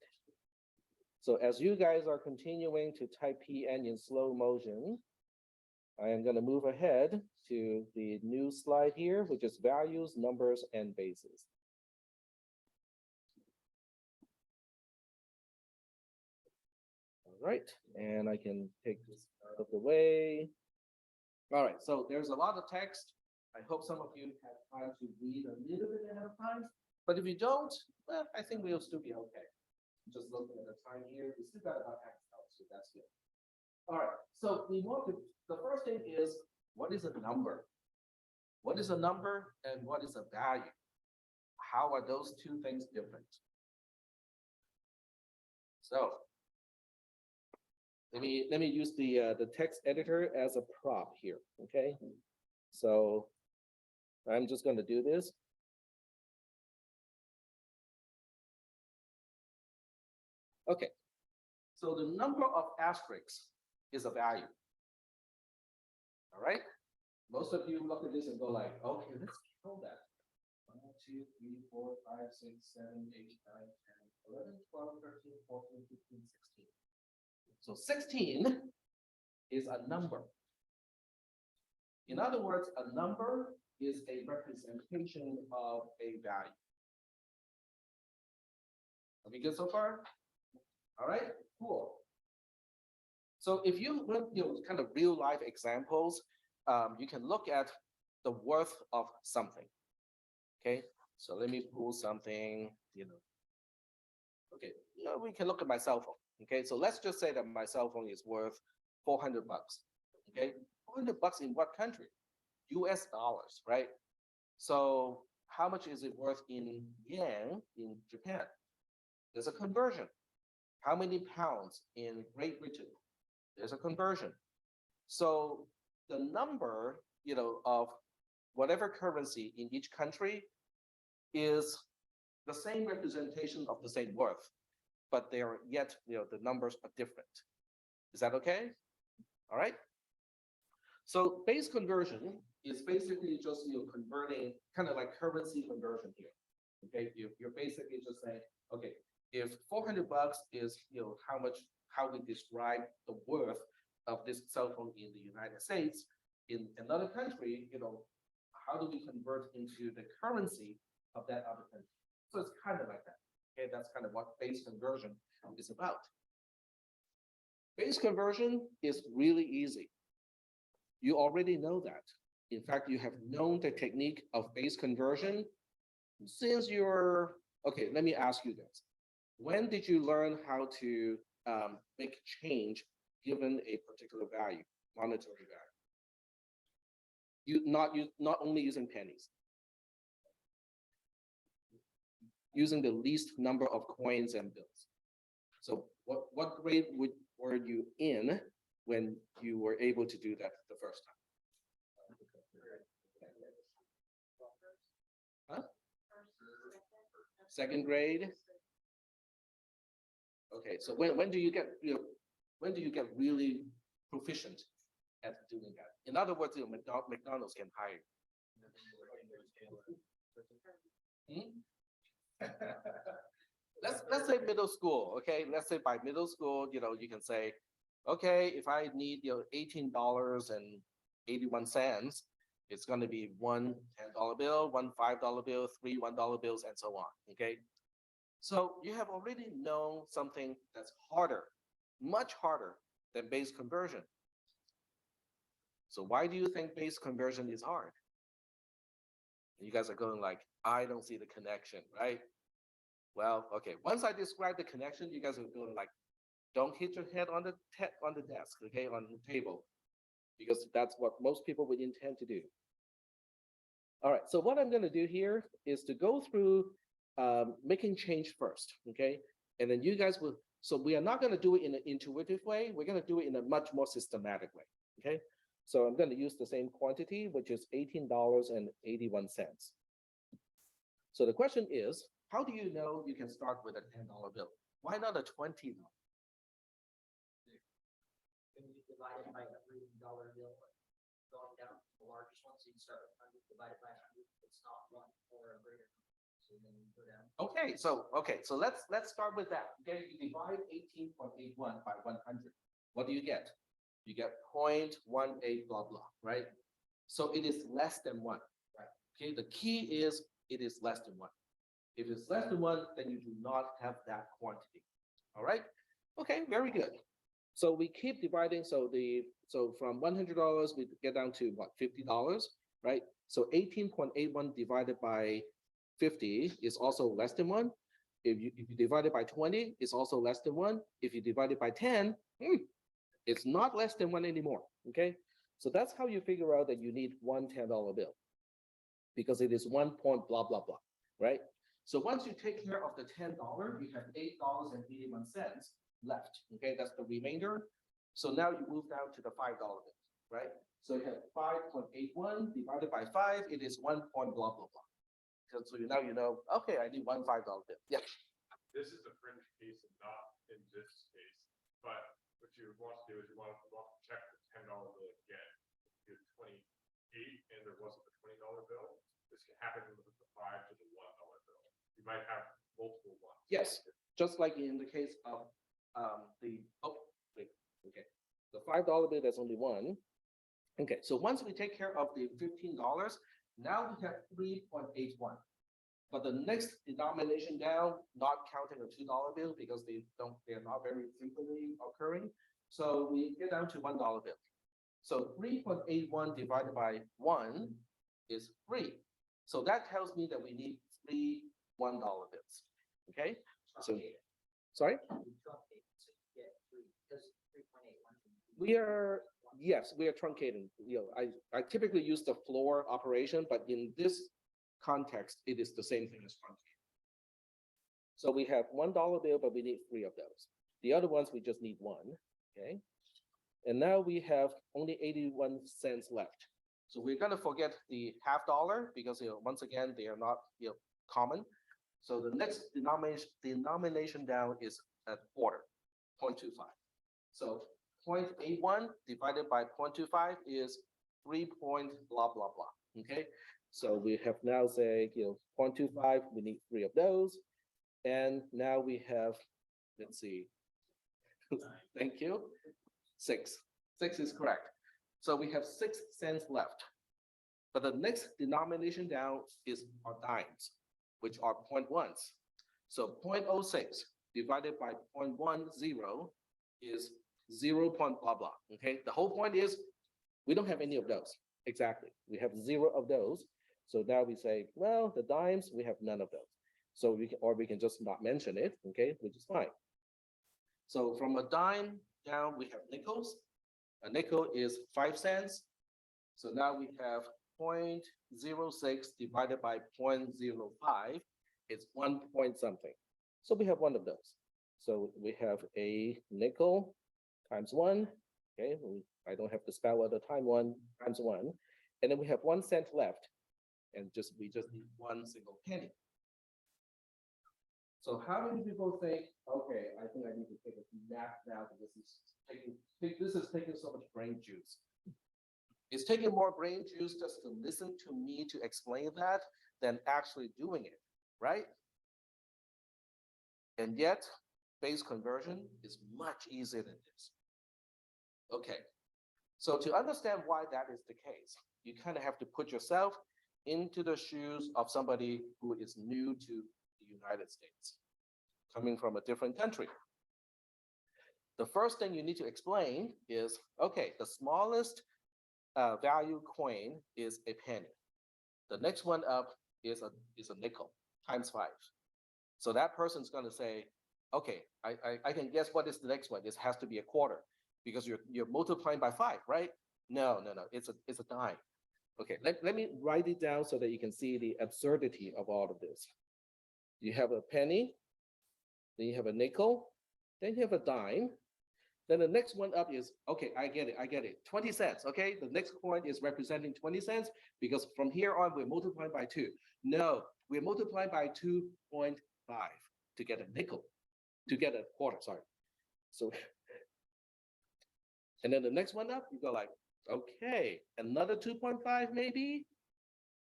So as you guys are continuing to type PN in slow motion, I am going to move ahead to the new slide here, which is values, numbers, and bases. All right, and I can take this out of the way. All right, so there's a lot of text. I hope some of you have time to read a little bit ahead of time, but if you don't, well, I think we'll still be okay. Just looking at the time here, we still got about half an hour, so that's good. All right, so we want to, the first thing is, what is a number? What is a number and what is a value? How are those two things different? So let me use the text editor as a prop here, okay? So I'm just going to do this. Okay, so the number of asterisks is a value. All right, most of you look at this and go like, okay, let's count that. 1, 2, 3, 4, 5, 6, 7, 8, 9, 10, 11, 12, 13, 14, 15, 16. So 16 is a number. In other words, a number is a representation of a value. Are we good so far? All right, cool. So if you want, kind of real life examples, you can look at the worth of something. Okay, so let me pull something, Okay, we can look at my cell phone. Okay, so let's just say that my cell phone is worth $400. Okay, $400 in what country? US dollars, right? So how much is it worth in yen in Japan? There's a conversion. How many pounds in Great Britain? There's a conversion. So the number, of whatever currency in each country is the same representation of the same worth, but they are yet, the numbers are different. Is that okay? All right. So base conversion is basically just, converting, kind of like currency conversion here. Okay, you're basically just saying, okay, if $400 is, how we describe the worth of this cell phone in the United States, in another country, how do we convert into the currency of that other country? So it's kind of like that. Okay, that's kind of what base conversion is about. Base conversion is really easy. You already know that. In fact, you have known the technique of base conversion since you're, okay, let me ask you this. When did you learn how to make change given a particular value, monetary value? Not only using pennies. Using the least number of coins and bills. So what grade were you in when you were able to do that the first time? Huh? Second grade? Okay, so when do you get, when do you get really proficient at doing that? In other words, McDonald's can hire. you. Let's say middle school, okay? Let's say by middle school, you can say, okay, if I need, $18.81, it's gonna be one $10 bill, one $5 bill, three $1 bills, and so on, okay? So you have already known something that's harder, much harder than base conversion. So why do you think base conversion is hard? You guys are going like, I don't see the connection, right? Well, okay, once I describe the connection, you guys are going like, don't hit your head on the desk, okay, on the table, because that's what most people would intend to do. All right, so what I'm gonna do here is to go through making change first, okay? And then you guys will, so we are not gonna do it in an intuitive way, we're gonna do it in a much more systematic way, okay? So I'm gonna use the same quantity, which is $18.81. So the question is, how do you know you can start with a $10 bill? Why not a $20? When you divide it by every dollar bill, going down to the largest one, so you start with 100 divided by 100, it's not one or a greater. So then you go down. Okay, so let's start with that. Okay, you divide 18.81 by 100. What do you get? You get 0.18 blah blah, right? So it is less than one, right? Okay, the key is it is less than one. If it's less than one, then you do not have that quantity. All right? Okay, very good. So we keep dividing. So from $100 we get down to what, $50, right? So 18.81 divided by 50 is also less than one. If you divide it by 20, it's also less than one. If you divide it by 10, it's not less than one anymore. Okay, so that's how you figure out that you need one $10 bill, because it is 1 point blah blah blah, right? So once you take care of the $10, you have $8.81 left. Okay, that's the remainder. So now you move down to the $5 bill, right? So you have 5.81 divided by 5, it is 1 point blah blah blah. So now you know, okay, I need one $5 bill. Yeah. This is a fringe case and not in this case, but what you want to do is you want to check the $10 bill again. If you're 28 and there wasn't a $20 bill, this can happen with the 5 to the $1 bill. You might have multiple ones. Yes, just like in the case of okay, the $5 bill, there's only one. Okay, so once we take care of the $15, now we have 3.81. But the next denomination down, not counting the $2 bill because they're not very frequently occurring. So we get down to $1 bill. So 3.81 divided by 1 is 3. So that tells me that we need 3 $1 bills. Okay? So sorry? We are, yes, we are truncating. I typically use the floor operation, but in this context, it is the same thing as truncating. So we have $1 bill, but we need 3 of those. The other ones, we just need 1, okay? And now we have only 81 cents left. So we're gonna forget the half dollar because, once again, they are not, common. So the next denomination down is a quarter, 0.25. So 0.81 divided by 0.25 is 3 point blah, blah, blah, okay? So we have now say, 0.25, we need 3 of those. And now we have, let's see, thank you, 6. 6 is correct. So we have 6 cents left. But the next denomination down is our dimes, which are 0.1s. So 0.06 divided by 0.10 is 0 point blah blah. Okay, the whole point is we don't have any of those. Exactly, we have 0 of those. So now we say, well, the dimes, we have none of those. So we can just not mention it, okay, which is fine. So from a dime down, we have nickels. A nickel is 5 cents. So now we have 0.06 divided by 0.05. It's 1 point something. So we have 1 of those. So we have a nickel times 1. Okay, I don't have to spell out the time 1 times 1. And then we have 1 cent left. And we just need 1 single penny. So how many people think, okay, I think I need to take a nap now because this is taking so much brain juice. It's taking more brain juice just to listen to me to explain that than actually doing it, right? And yet, base conversion is much easier than this. Okay, so to understand why that is the case, you kind of have to put yourself into the shoes of somebody who is new to the United States, coming from a different country. The first thing you need to explain is, okay, the smallest value coin is a penny. The next one up is a nickel times 5. So that person's going to say, okay, I can guess what is the next one. This has to be a quarter because you're multiplying by 5, right? No, it's a dime. Okay, let me write it down so that you can see the absurdity of all of this. You have a penny, then you have a nickel, then you have a dime. Then the next one up is, okay, I get it, 20 cents, okay? The next coin is representing 20 cents because from here on, we're multiplying by 2. No, we're multiplying by 2.5 to get a nickel, to get a quarter, sorry. So, and then the next one up, you go like, okay, another 2.5 maybe,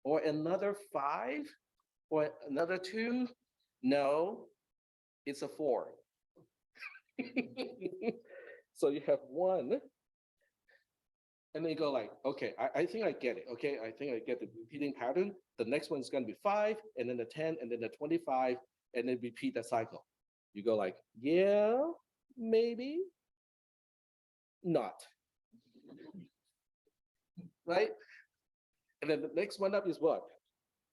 or another 5, or another 2. No, it's a 4. So you have 1, and then you go like, okay, I think I get it. Okay, I think I get the repeating pattern. The next one is going to be 5, and then the 10, and then the 25, and then repeat that cycle. You go like, yeah, maybe, not. Right? And then the next one up is what?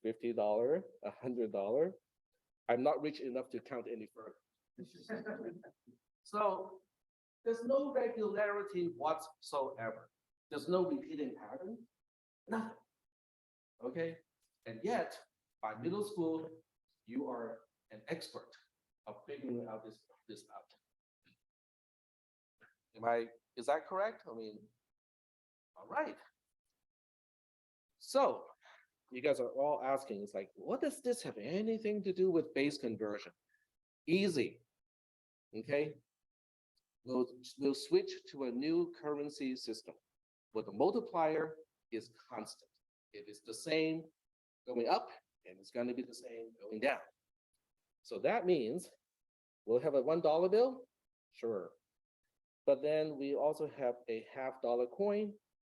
$50, $100. I'm not rich enough to count any further. So there's no regularity whatsoever. There's no repeating pattern, nothing. Okay? And yet, by middle school, you are an expert of figuring out this out. Is that correct? I mean, all right. So you guys are all asking, it's like, what does this have anything to do with base conversion? Easy. Okay? We'll switch to a new currency system where the multiplier is constant. It is the same going up, and it's going to be the same going down. So that means we'll have a $1 bill, sure. But then we also have a $50 coin.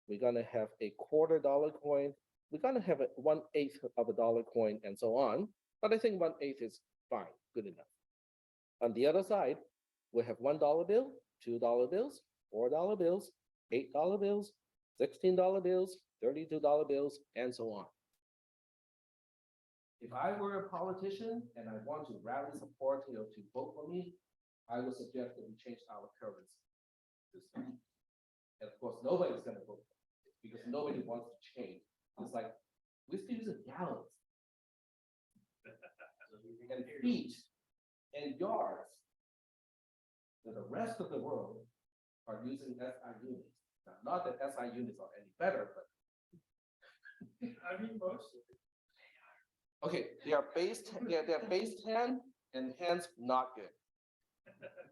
We're going to have a $quarter coin. We're going to have a 1/8 of a dollar coin and so on. But I think 1/8 is fine, good enough. On the other side, we have $1 bill, $2 bills, $4 bills, $8 bills, $16 bills, $32 bills, and so on. If I were a politician and I want to rally support, to vote for me, I would suggest that we change our currency system. And of course, nobody's going to vote for it because nobody wants to change. It's like we're still using gallons and feet and yards. That the rest of the world are using SI units. Now, not that SI units are any better, but I mean, most of it. okay, they are base 10 and hence not good.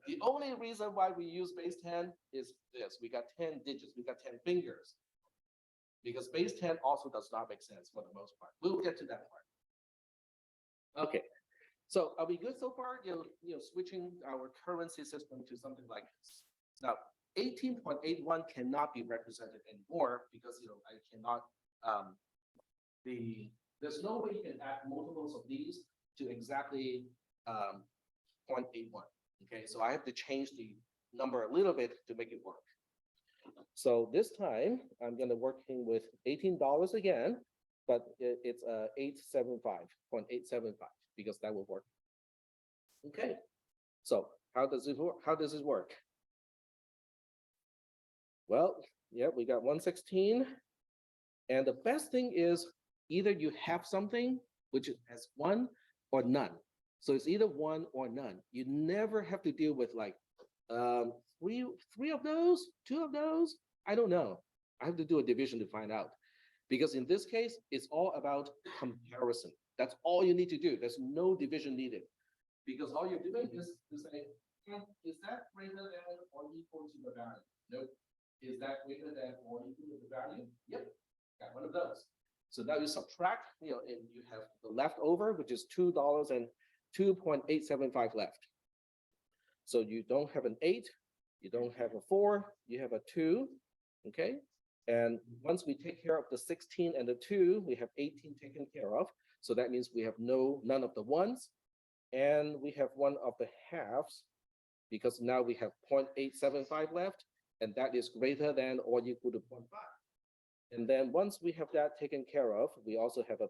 The only reason why we use base 10 is this: we got 10 digits, we got 10 fingers. Because base 10 also does not make sense for the most part. We'll get to that part. Okay, so are we good so far? Switching our currency system to something like this. Now, 18.81 cannot be represented anymore because I cannot. There's no way you can add multiples of these to exactly 0.81. Okay, so I have to change the number a little bit to make it work. So this time I'm going to working with $18 again, but it's 875.875 because that will work. Okay, so how does it work? How does it work? Well, yeah, we got 116, and the best thing is either you have something which has 1 or none. So it's either 1 or none. You never have to deal with like three of those, 2 of those. I don't know. I have to do a division to find out. Because in this case, it's all about comparison. That's all you need to do. There's no division needed. Because all you're doing is to say, is that greater than or equal to the value? Nope. Is that greater than or equal to the value? Yep, got one of those. So now you subtract, and you have the leftover, which is $2 and 2.875 left. So you don't have an 8, you don't have a 4, you have a 2, okay? And once we take care of the 16 and the 2, we have 18 taken care of. So that means we have none of the ones, and we have one of the halves, because now we have 0.875 left, and that is greater than or equal to 0.5. And then once we have that taken care of, we also have a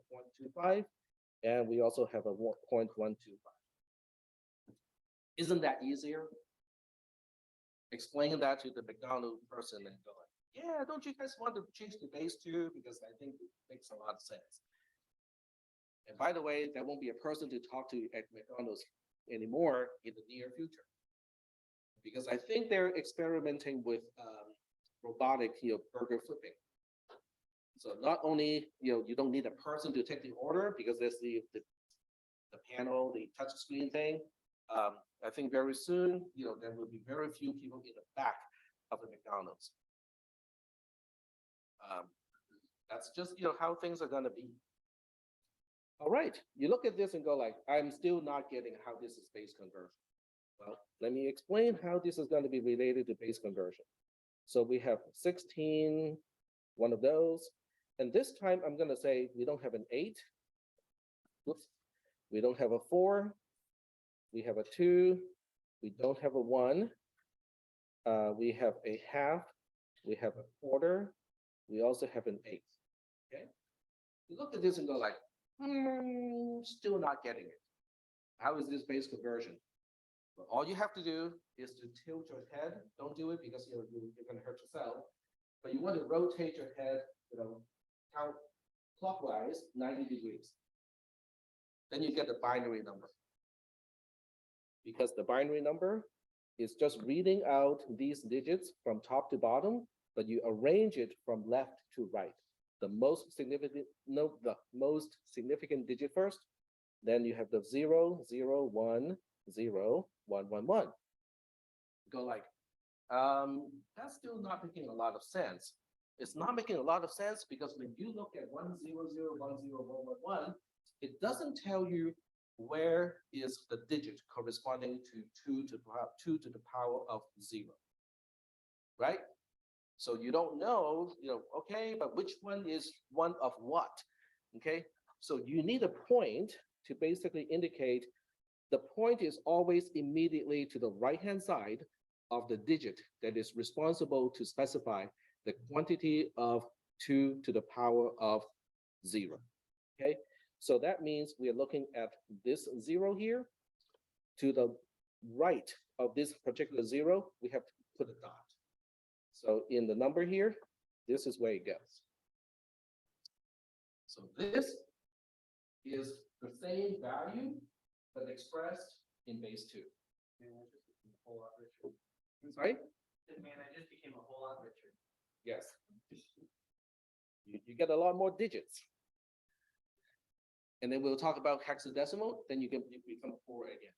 0.25, and we also have a 0.125. Isn't that easier? Explain that to the McDonald's person and go like, yeah, don't you guys want to change the base too? Because I think it makes a lot of sense. And by the way, there won't be a person to talk to at McDonald's anymore in the near future. Because I think they're experimenting with robotic burger flipping. So not only you don't need a person to take the order because there's the panel, the touch screen thing. I think very soon, there will be very few people in the back of the McDonald's. That's just how things are gonna be. All right, you look at this and go like, I'm still not getting how this is base conversion. Well, let me explain how this is going to be related to base conversion. So we have 16, one of those. And this time I'm going to say we don't have an 8. Whoops. We don't have a 4. We have a 2. We don't have a 1. We have a half. We have a quarter. We also have an 8. Okay. You look at this and go like, still not getting it. How is this base conversion? Well, all you have to do is to tilt your head. Don't do it because you're going to hurt yourself. But you want to rotate your head, counterclockwise 90 degrees. Then you get the binary number. Because the binary number is just reading out these digits from top to bottom, but you arrange it from left to right. The most significant digit first. Then you have the 0, 0, 1, 0, 1, 1, 1. Go like, that's still not making a lot of sense. It's not making a lot of sense because when you look at 1, 0, 0, 1, 0, 1, 1, 1, it doesn't tell you where is the digit corresponding to 2 to the power of 0, right? So you don't know, okay, but which one is one of what, okay? So you need a point to basically indicate the point is always immediately to the right-hand side of the digit that is responsible to specify the quantity of 2 to the power of 0, okay? So that means we are looking at this 0 here. To the right of this particular 0, we have to put a dot. So in the number here, this is where it goes. So this is the same value, but expressed in base 2. Sorry? Man, I just became a whole lot richer. Yes. You get a lot more digits. And then we'll talk about hexadecimal, then you become 4 again.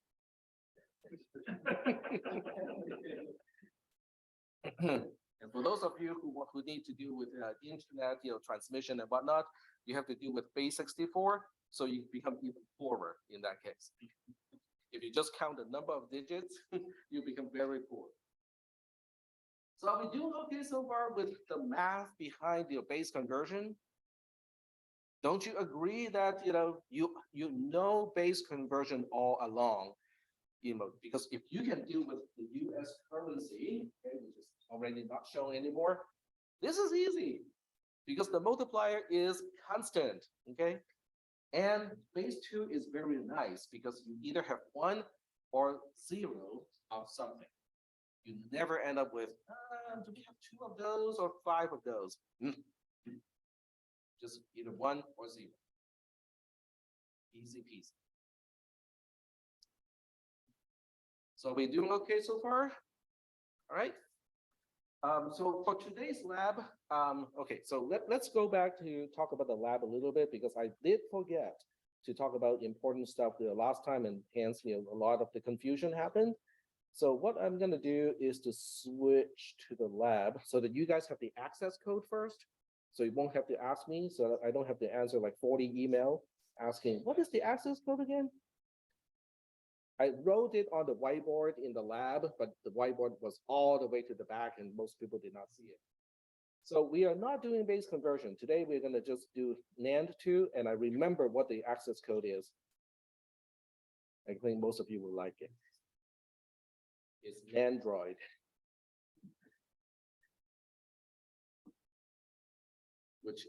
And for those of you who need to deal with internet, transmission and whatnot, you have to deal with base 64, so you become even poorer in that case. If you just count the number of digits, you become very poor. So are we doing okay so far with the math behind your base conversion? Don't you agree that you know base conversion all along? Because if you can deal with the US currency, okay, which is already not shown anymore, this is easy because the multiplier is constant, okay? And base 2 is very nice because you either have 1 or 0 of something. You never end up with, do we have 2 of those or 5 of those? Just either 1 or 0. Easy peasy. So we're doing okay so far? All right. So for today's lab, okay, so let's go back to talk about the lab a little bit because I did forget to talk about important stuff the last time, and hence, a lot of the confusion happened. So what I'm gonna do is to switch to the lab so that you guys have the access code first. So you won't have to ask me, so that I don't have to answer like 40 email asking, what is the access code again? I wrote it on the whiteboard in the lab, but the whiteboard was all the way to the back and most people did not see it. So we are not doing base conversion. Today, we're gonna just do nand2, and I remember what the access code is. I think most of you will like it. It's Android.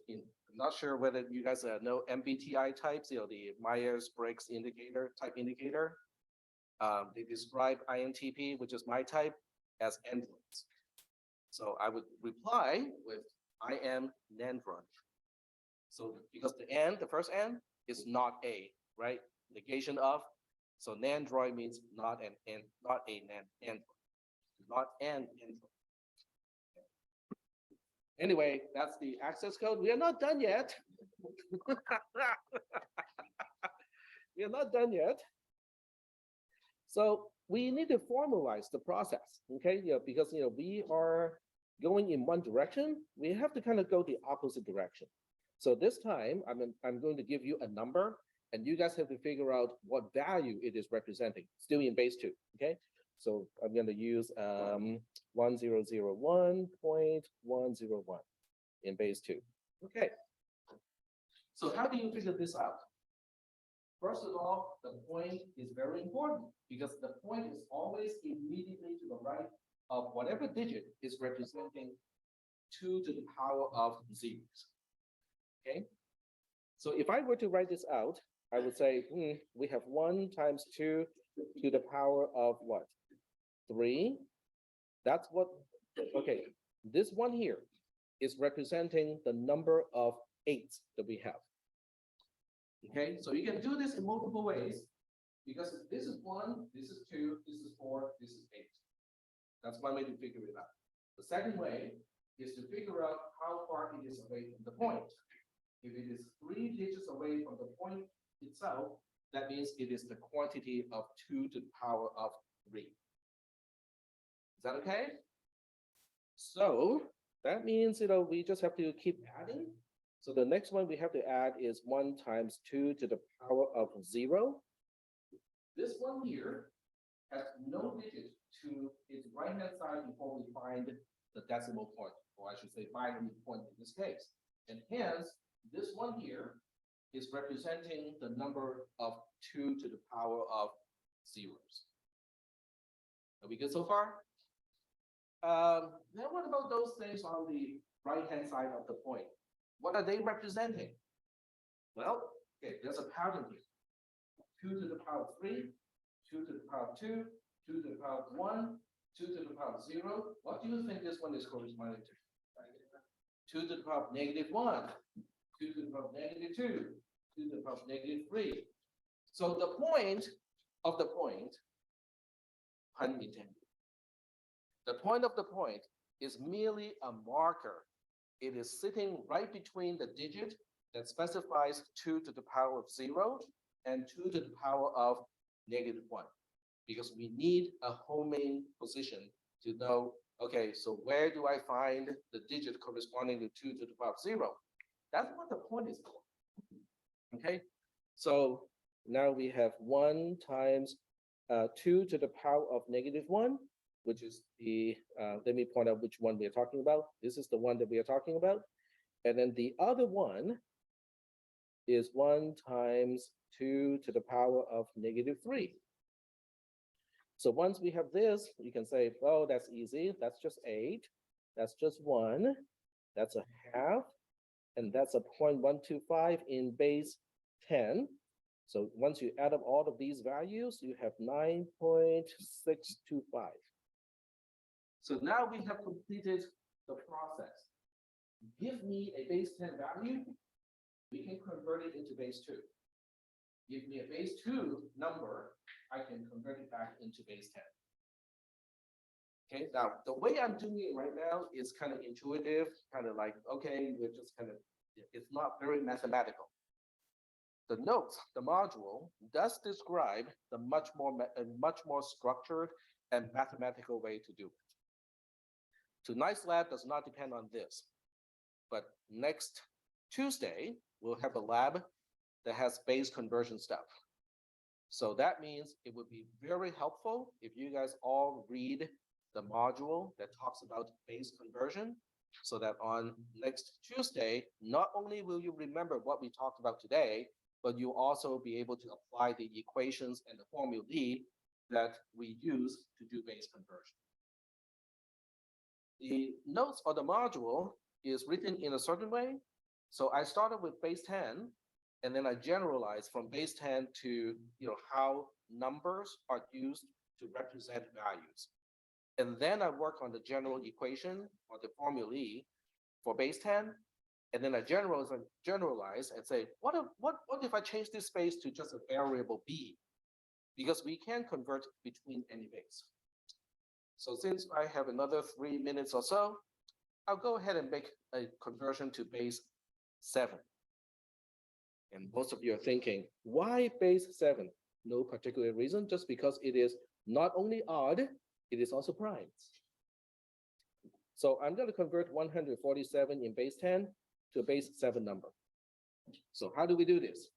I'm not sure whether you guys know MBTI types, the Myers-Briggs indicator, type indicator. They describe INTP, which is my type, as androids. So I would reply with, I am nandroid. So because the first N is not a, right? Negation of. So nandroid means not an android, not an android. Anyway, that's the access code. We are not done yet. We are not done yet. So we need to formalize the process, okay? Because we are going in one direction, we have to kind of go the opposite direction. So this time, I'm going to give you a number, and you guys have to figure out what value it is representing, still in base 2, okay? So I'm going to use 1001.101 in base 2. Okay. So how do you figure this out? First of all, the point is very important because the point is always immediately to the right of whatever digit is representing 2 to the power of zeros. Okay. So if I were to write this out, I would say, we have 1 times 2 to the power of what? 3. That's what, okay. This one here is representing the number of 8s that we have. Okay, so you can do this in multiple ways because this is 1, this is 2, this is 4, this is 8. That's one way to figure it out. The second way is to figure out how far it is away from the point. If it is 3 digits away from the point itself, that means it is the quantity of 2 to the power of 3. Is that okay? So that means, we just have to keep adding. So the next one we have to add is 1 times 2 to the power of 0. This one here has no digit to its right-hand side before we find the decimal point, or I should say binary point in this case. And hence, this one here is representing the number of 2 to the power of zeros. Are we good so far? Then what about those things on the right-hand side of the point? What are they representing? Well, okay, there's a pattern here. 2 to the power of 3, 2 to the power of 2, 2 to the power of 1, 2 to the power of 0. What do you think this one is corresponding to? 2 to the power of -1, 2 to the power of -2, 2 to the power of -3. So the point of the point, pun intended. The point of the point is merely a marker. It is sitting right between the digit that specifies 2 to the power of 0 and 2 to the power of -1, because we need a homing position to know, okay, so where do I find the digit corresponding to 2 to the power of 0? That's what the point is for. Okay, so now we have 1 times 2 to the power of -1, which is the, let me point out which one we are talking about. This is the one that we are talking about. And then the other one is 1 times 2 to the power of -3. So once we have this, you can say, oh, that's easy. That's just 8. That's just 1. That's a half. And that's a 0.125 in base 10. So once you add up all of these values, you have 9.625. So now we have completed the process. Give me a base 10 value, we can convert it into base 2. Give me a base 2 number, I can convert it back into base 10. Okay, now the way I'm doing it right now is kind of intuitive, kind of like, okay, we're just kind of, it's not very mathematical. the notes, the module does describe the a much more structured and mathematical way to do it. Tonight's lab does not depend on this, but next Tuesday, we'll have a lab that has base conversion stuff. So that means it would be very helpful if you guys all read the module that talks about base conversion, so that on next Tuesday, not only will you remember what we talked about today, but you'll also be able to apply the equations and the formulae that we use to do base conversion. The notes or the module is written in a certain way. So I started with base 10, and then I generalized from base 10 to how numbers are used to represent values. And then I work on the general equation or the formulae for base 10. And then I generalize and say, what if I change this base to just a variable b? Because we can convert between any base. So since I have another 3 minutes or so, I'll go ahead and make a conversion to base 7. And most of you are thinking, why base 7? No particular reason, just because it is not only odd, it is also primes. So I'm going to convert 147 in base 10 to a base 7 number. So how do we do this?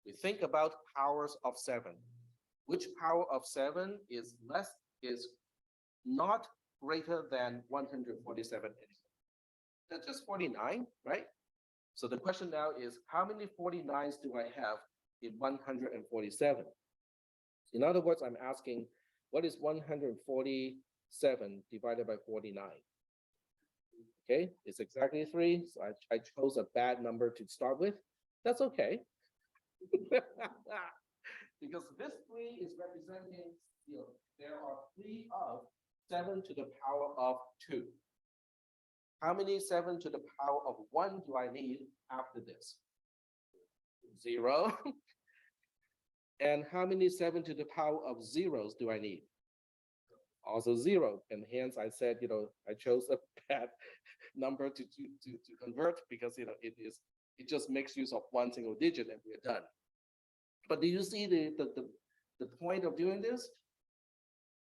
We think about powers of 7. Which power of 7 is not greater than 147 anymore? That's just 49, right? So the question now is, how many 49s do I have in 147? In other words, I'm asking, what is 147 divided by 49? Okay, it's exactly 3. So I chose a bad number to start with. That's okay. Because this 3 is representing, there are 3 of 7 to the power of 2. How many 7 to the power of 1 do I need after this? 0. And how many 7 to the power of zeros do I need? Also 0. And hence I said, I chose a bad number to convert because it just makes use of one single digit and we're done. But do you see the point of doing this?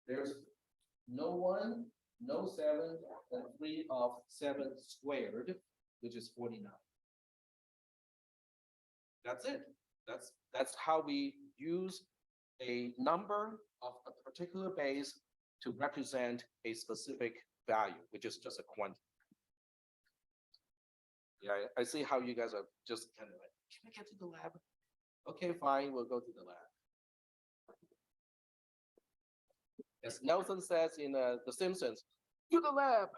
There's no 1, no 7, and 3 of 7 squared, which is 49. That's it. That's how we use a number of a particular base to represent a specific value, which is just a quantity. Yeah, I see how you guys are just kind of like, can I get to the lab? Okay, fine, we'll go to the lab. As Nelson says in The Simpsons, to the lab.